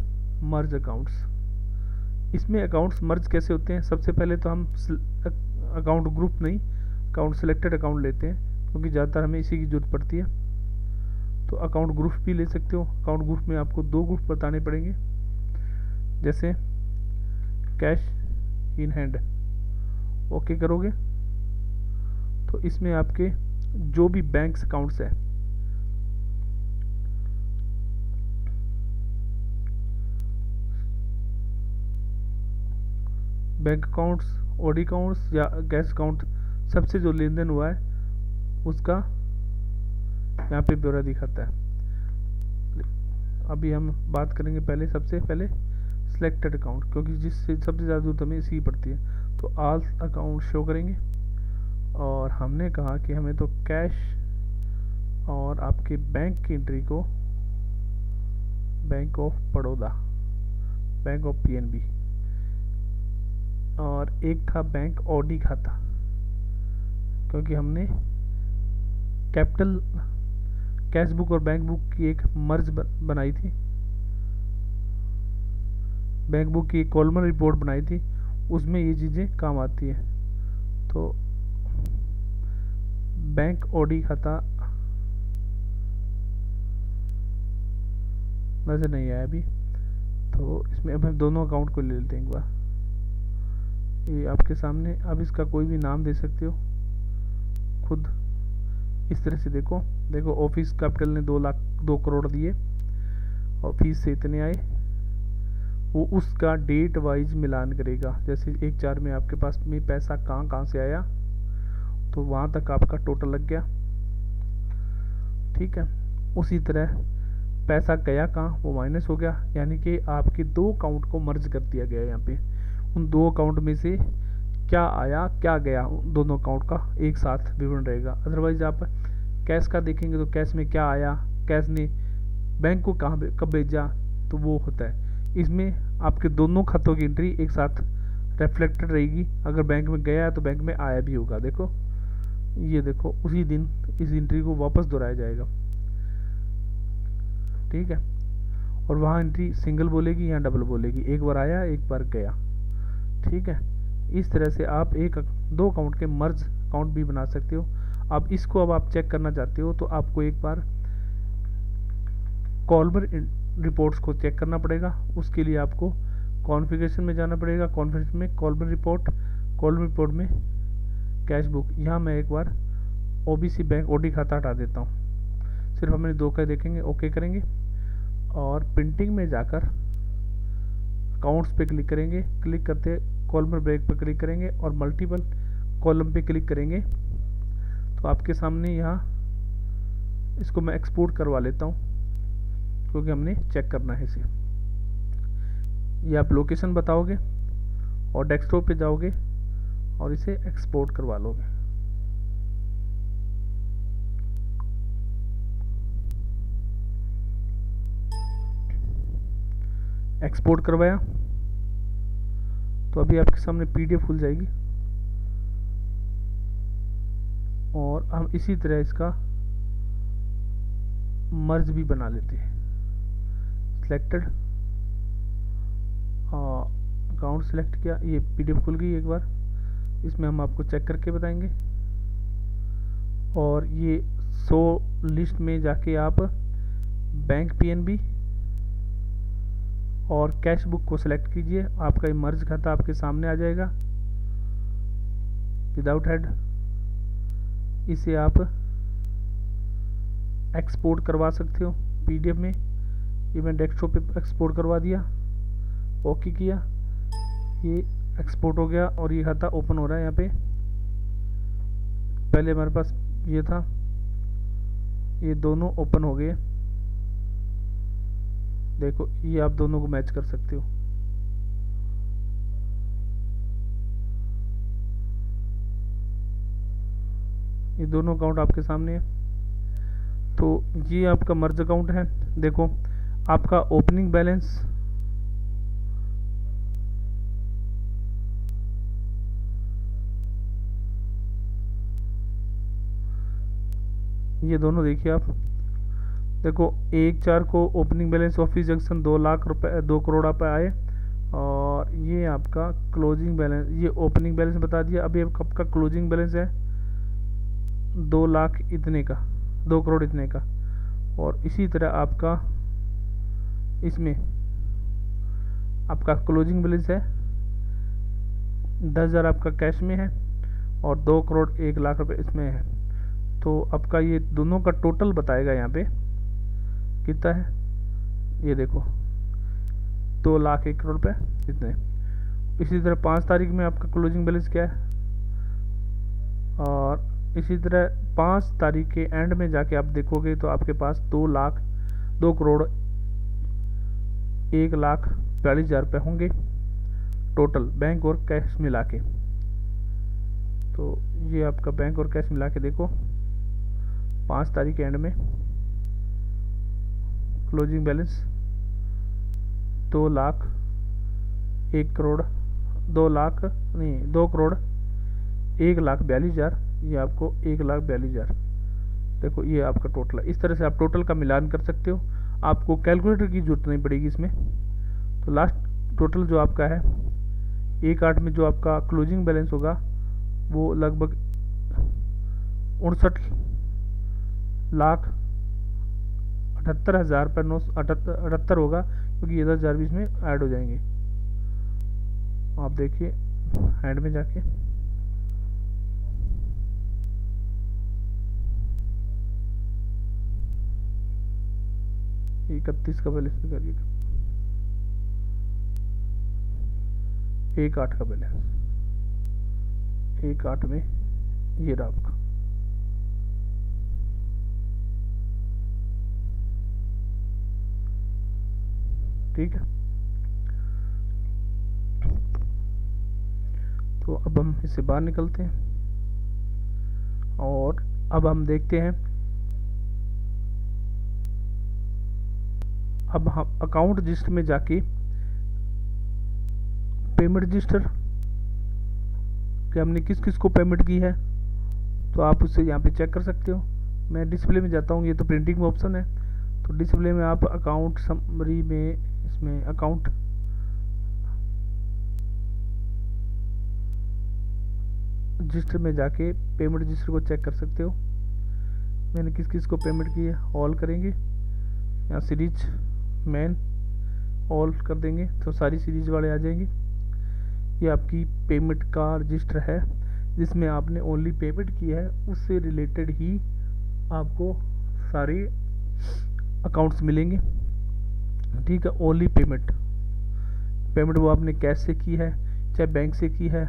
मर्ज अकाउंट्स। इसमें अकाउंट्स मर्ज कैसे होते हैं? सबसे पहले तो हम अकाउंट ग्रुप नहीं, अकाउंट सिलेक्टेड अकाउंट लेते हैं, क्योंकि ज़्यादातर हमें इसी की जरूरत पड़ती है। तो अकाउंट ग्रुप भी ले सकते हो। अकाउंट ग्रुप में आपको 2 ग्रुप बताने पड़ेंगे, जैसे कैश इन हैंड। ओके करोगे तो इसमें आपके जो भी बैंक अकाउंट्स है, बैंक अकाउंट्स, ओडी अकाउंट्स या कैश अकाउंट, सबसे जो लेन देन हुआ है उसका यहाँ पे ब्यौरा दिखाता है। अभी हम बात करेंगे पहले, सबसे पहले सिलेक्टेड अकाउंट, क्योंकि जिससे सबसे ज़्यादा जरूरत हमें इसी पड़ती है। तो ऑल अकाउंट शो करेंगे और हमने कहा कि हमें तो कैश और आपके बैंक की एंट्री को bank of Baroda, bank of PNB, और एक था बैंक ओडी खाता, क्योंकि हमने कैपिटल कैश बुक और बैंक बुक की एक मर्ज बनाई थी, बैंक बुक की एक कॉलमर रिपोर्ट बनाई थी, उसमें ये चीज़ें काम आती है। तो बैंक ओडी खाता नज़र नहीं आया अभी, तो इसमें अब हम दोनों अकाउंट को ले लेते हैं एक बार। ये आपके सामने, अब इसका कोई भी नाम दे सकते हो खुद इस तरह से। देखो ऑफिस कैपिटल ने 2 करोड़ दिए और फीस से इतने आए, वो उसका डेट वाइज मिलान करेगा। जैसे 1/4 में आपके पास में पैसा कहाँ से आया, तो वहाँ तक आपका टोटल लग गया, ठीक है। उसी तरह पैसा गया कहाँ, वो माइनस हो गया, यानी कि आपके 2 अकाउंट को मर्ज कर दिया गया। यहाँ पे उन 2 अकाउंट में से क्या आया क्या गया, दोनों अकाउंट का एक साथ विवरण रहेगा। अदरवाइज आप कैश का देखेंगे तो कैश में क्या आया, कैश ने बैंक को कब भेजा, तो वो होता है। इसमें आपके दोनों खातों की एंट्री एक साथ रिफ्लेक्टेड रहेगी। अगर बैंक में गया है तो बैंक में आया भी होगा। ये देखो उसी दिन इस एंट्री को वापस दोहराया जाएगा, ठीक है। और वहाँ एंट्री सिंगल बोलेगी या डबल बोलेगी, एक बार आया एक बार गया, ठीक है। इस तरह से आप 2 अकाउंट के मर्ज अकाउंट भी बना सकते हो। अब इसको अब आप चेक करना चाहते हो तो आपको एक बार कॉलमर रिपोर्ट्स को चेक करना पड़ेगा। उसके लिए आपको कॉन्फ़िगरेशन में जाना पड़ेगा। कॉन्फ़िगरेशन में कॉलमर रिपोर्ट में कैश बुक, यहाँ मैं एक बार ओबीसी बैंक ओडी खाता हटा देता हूँ। सिर्फ हमने 2 का देखेंगे, ओके करेंगे और प्रिंटिंग में जाकर अकाउंट्स पे क्लिक करेंगे। क्लिक करते कॉलमर ब्रेक पर क्लिक करेंगे और मल्टीपल कॉलम पे क्लिक करेंगे तो आपके सामने यहाँ इसको मैं एक्सपोर्ट करवा लेता हूँ, क्योंकि हमने चेक करना है इसे। ये आप लोकेशन बताओगे और डेस्कटॉप पे जाओगे और इसे एक्सपोर्ट करवा लोगे। एक्सपोर्ट करवाया तो अभी आपके सामने पीडीएफ खुल जाएगी और हम इसी तरह इसका मर्ज भी बना लेते हैं। सिलेक्टेड अकाउंट सेलेक्ट किया, ये पीडीएफ खुल गई एक बार। इसमें हम आपको चेक करके बताएंगे और ये 100 लिस्ट में जाके आप बैंक पीएनबी और कैश बुक को सिलेक्ट कीजिए। आपका ये मर्ज खाता आपके सामने आ जाएगा विदाउट हेड। इसे आप एक्सपोर्ट करवा सकते हो पीडीएफ में। ये मैं डेस्कटॉप पे एक्सपोर्ट करवा दिया, ओके किया, ये एक्सपोर्ट हो गया और ये खाता ओपन हो रहा है। यहाँ पे पहले हमारे पास ये था, ये दोनों ओपन हो गए। देखो ये आप दोनों को मैच कर सकते हो। ये दोनों अकाउंट आपके सामने है। तो ये आपका मर्ज अकाउंट है। देखो आपका ओपनिंग बैलेंस ये दोनों देखिए आप। देखो 1/4 को opening balance office junction 2 lakh रुपए 2 करोड़ रुपए आए और ये आपका क्लोजिंग बैलेंस, ये ओपनिंग बैलेंस बता दिया। अभी आपका क्लोजिंग बैलेंस है 2 लाख इतने का, 2 करोड़ इतने का। और इसी तरह आपका इसमें आपका क्लोजिंग बैलेंस है 10,000 आपका कैश में है और 2 करोड़ 1 लाख रुपए इसमें है। तो आपका ये दोनों का टोटल बताएगा यहाँ पे कितना है। ये देखो 2 लाख 1 करोड़ रुपए इतने। इसी तरह 5 तारीख में आपका क्लोजिंग बैलेंस क्या है, और इसी तरह 5 तारीख के एंड में जाके आप देखोगे तो आपके पास 2,01,42,000 रुपये होंगे टोटल बैंक और कैश मिला के। तो ये आपका बैंक और कैश मिला के देखो 5 तारीख के एंड में क्लोजिंग बैलेंस 2,01,42,000, ये आपको 1,42,000 देखो, ये आपका टोटल है। इस तरह से आप टोटल का मिलान कर सकते हो, आपको कैलकुलेटर की जरूरत नहीं पड़ेगी इसमें। तो लास्ट टोटल जो आपका है 1/8 में जो आपका क्लोजिंग बैलेंस होगा वो लगभग 59,78,978 होगा, क्योंकि ये 10,000 भी इसमें ऐड हो जाएंगे। आप देखिए हैंड में जाके ये 31 का बैलेंस निकालिएगा, 1/8 का बैलेंस 1/8 में ये रहा आपका। ठीक है, तो अब हम इससे बाहर निकलते हैं और अब हम देखते हैं, अब हम अकाउंट रजिस्टर में जाके पेमेंट रजिस्टर कि हमने किस किस को पेमेंट की है, तो आप उससे यहाँ पे चेक कर सकते हो। मैं डिस्प्ले में जाता हूँ, ये तो प्रिंटिंग में ऑप्शन है, तो डिस्प्ले में आप अकाउंट समरी में इसमें अकाउंट रजिस्टर में जाके पेमेंट रजिस्टर को चेक कर सकते हो। मैंने किस किस को पेमेंट की है, ऑल करेंगे, यहाँ सीरीज मैन ऑल कर देंगे तो सारी सीरीज वाले आ जाएंगे। ये आपकी पेमेंट का रजिस्टर है जिसमें आपने ओनली पेमेंट की है, उससे रिलेटेड ही आपको सारे अकाउंट्स मिलेंगे। ठीक है, ओनली पेमेंट वो आपने कैश से की है चाहे बैंक से की है,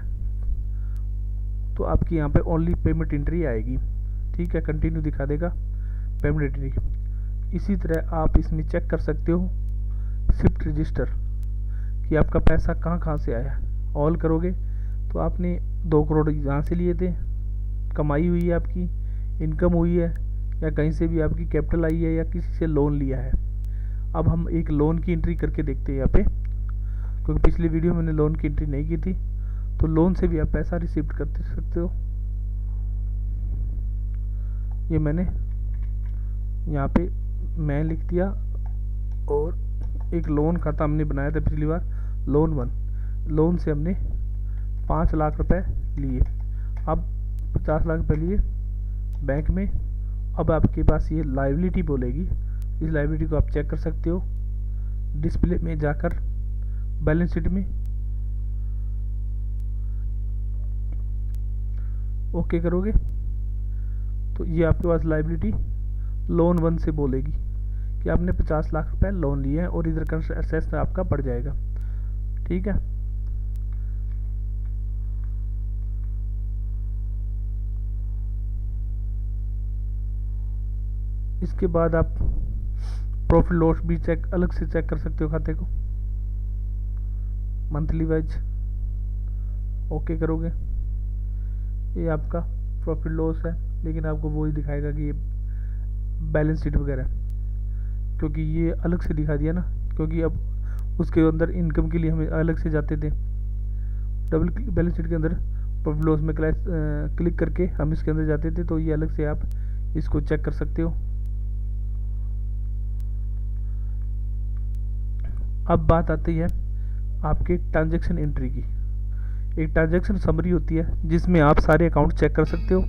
तो आपकी यहाँ पे ओनली पेमेंट एंट्री आएगी। ठीक है, कंटिन्यू दिखा देगा पेमेंट एंट्री। इसी तरह आप इसमें चेक कर सकते हो शिफ्ट रजिस्टर कि आपका पैसा कहाँ से आया। ऑल करोगे तो आपने 2 करोड़ यहाँ से लिए थे, कमाई हुई है आपकी, इनकम हुई है, या कहीं से भी आपकी कैपिटल आई है, या किसी से लोन लिया है। अब हम एक लोन की एंट्री करके देखते हैं यहाँ पे, क्योंकि पिछली वीडियो में मैंने लोन की एंट्री नहीं की थी। तो लोन से भी आप पैसा रिसीव कर सकते हो। ये मैंने यहाँ पे मैं लिख दिया, और एक लोन खाता हमने बनाया था पिछली बार, लोन 1, लोन से हमने 5 लाख रुपए लिए। अब 50 लाख रुपए लिए बैंक में। अब आपके पास ये लायबिलिटी बोलेगी, इस लायबिलिटी को आप चेक कर सकते हो डिस्प्ले में जाकर बैलेंस शीट में। ओके करोगे तो ये आपके पास लायबिलिटी लोन 1 से बोलेगी कि आपने 50 लाख रुपए लोन लिए हैं, और इधर का एसेस आपका बढ़ जाएगा। ठीक है, इसके बाद आप प्रॉफिट लॉस भी अलग से चेक कर सकते हो खाते को मंथली वाइज। ओके करोगे, ये आपका प्रॉफिट लॉस है, लेकिन आपको वो ही दिखाएगा कि ये बैलेंस शीट वगैरह, क्योंकि ये अलग से दिखा दिया ना, क्योंकि अब उसके अंदर इनकम के लिए हमें अलग से जाते थे। डबल बैलेंस शीट के अंदर प्रॉफिट लॉस में क्लिक करके हम इसके अंदर जाते थे, तो ये अलग से आप इसको चेक कर सकते हो। अब बात आती है आपके ट्रांजैक्शन एंट्री की। एक ट्रांजैक्शन समरी होती है जिसमें आप सारे अकाउंट चेक कर सकते हो।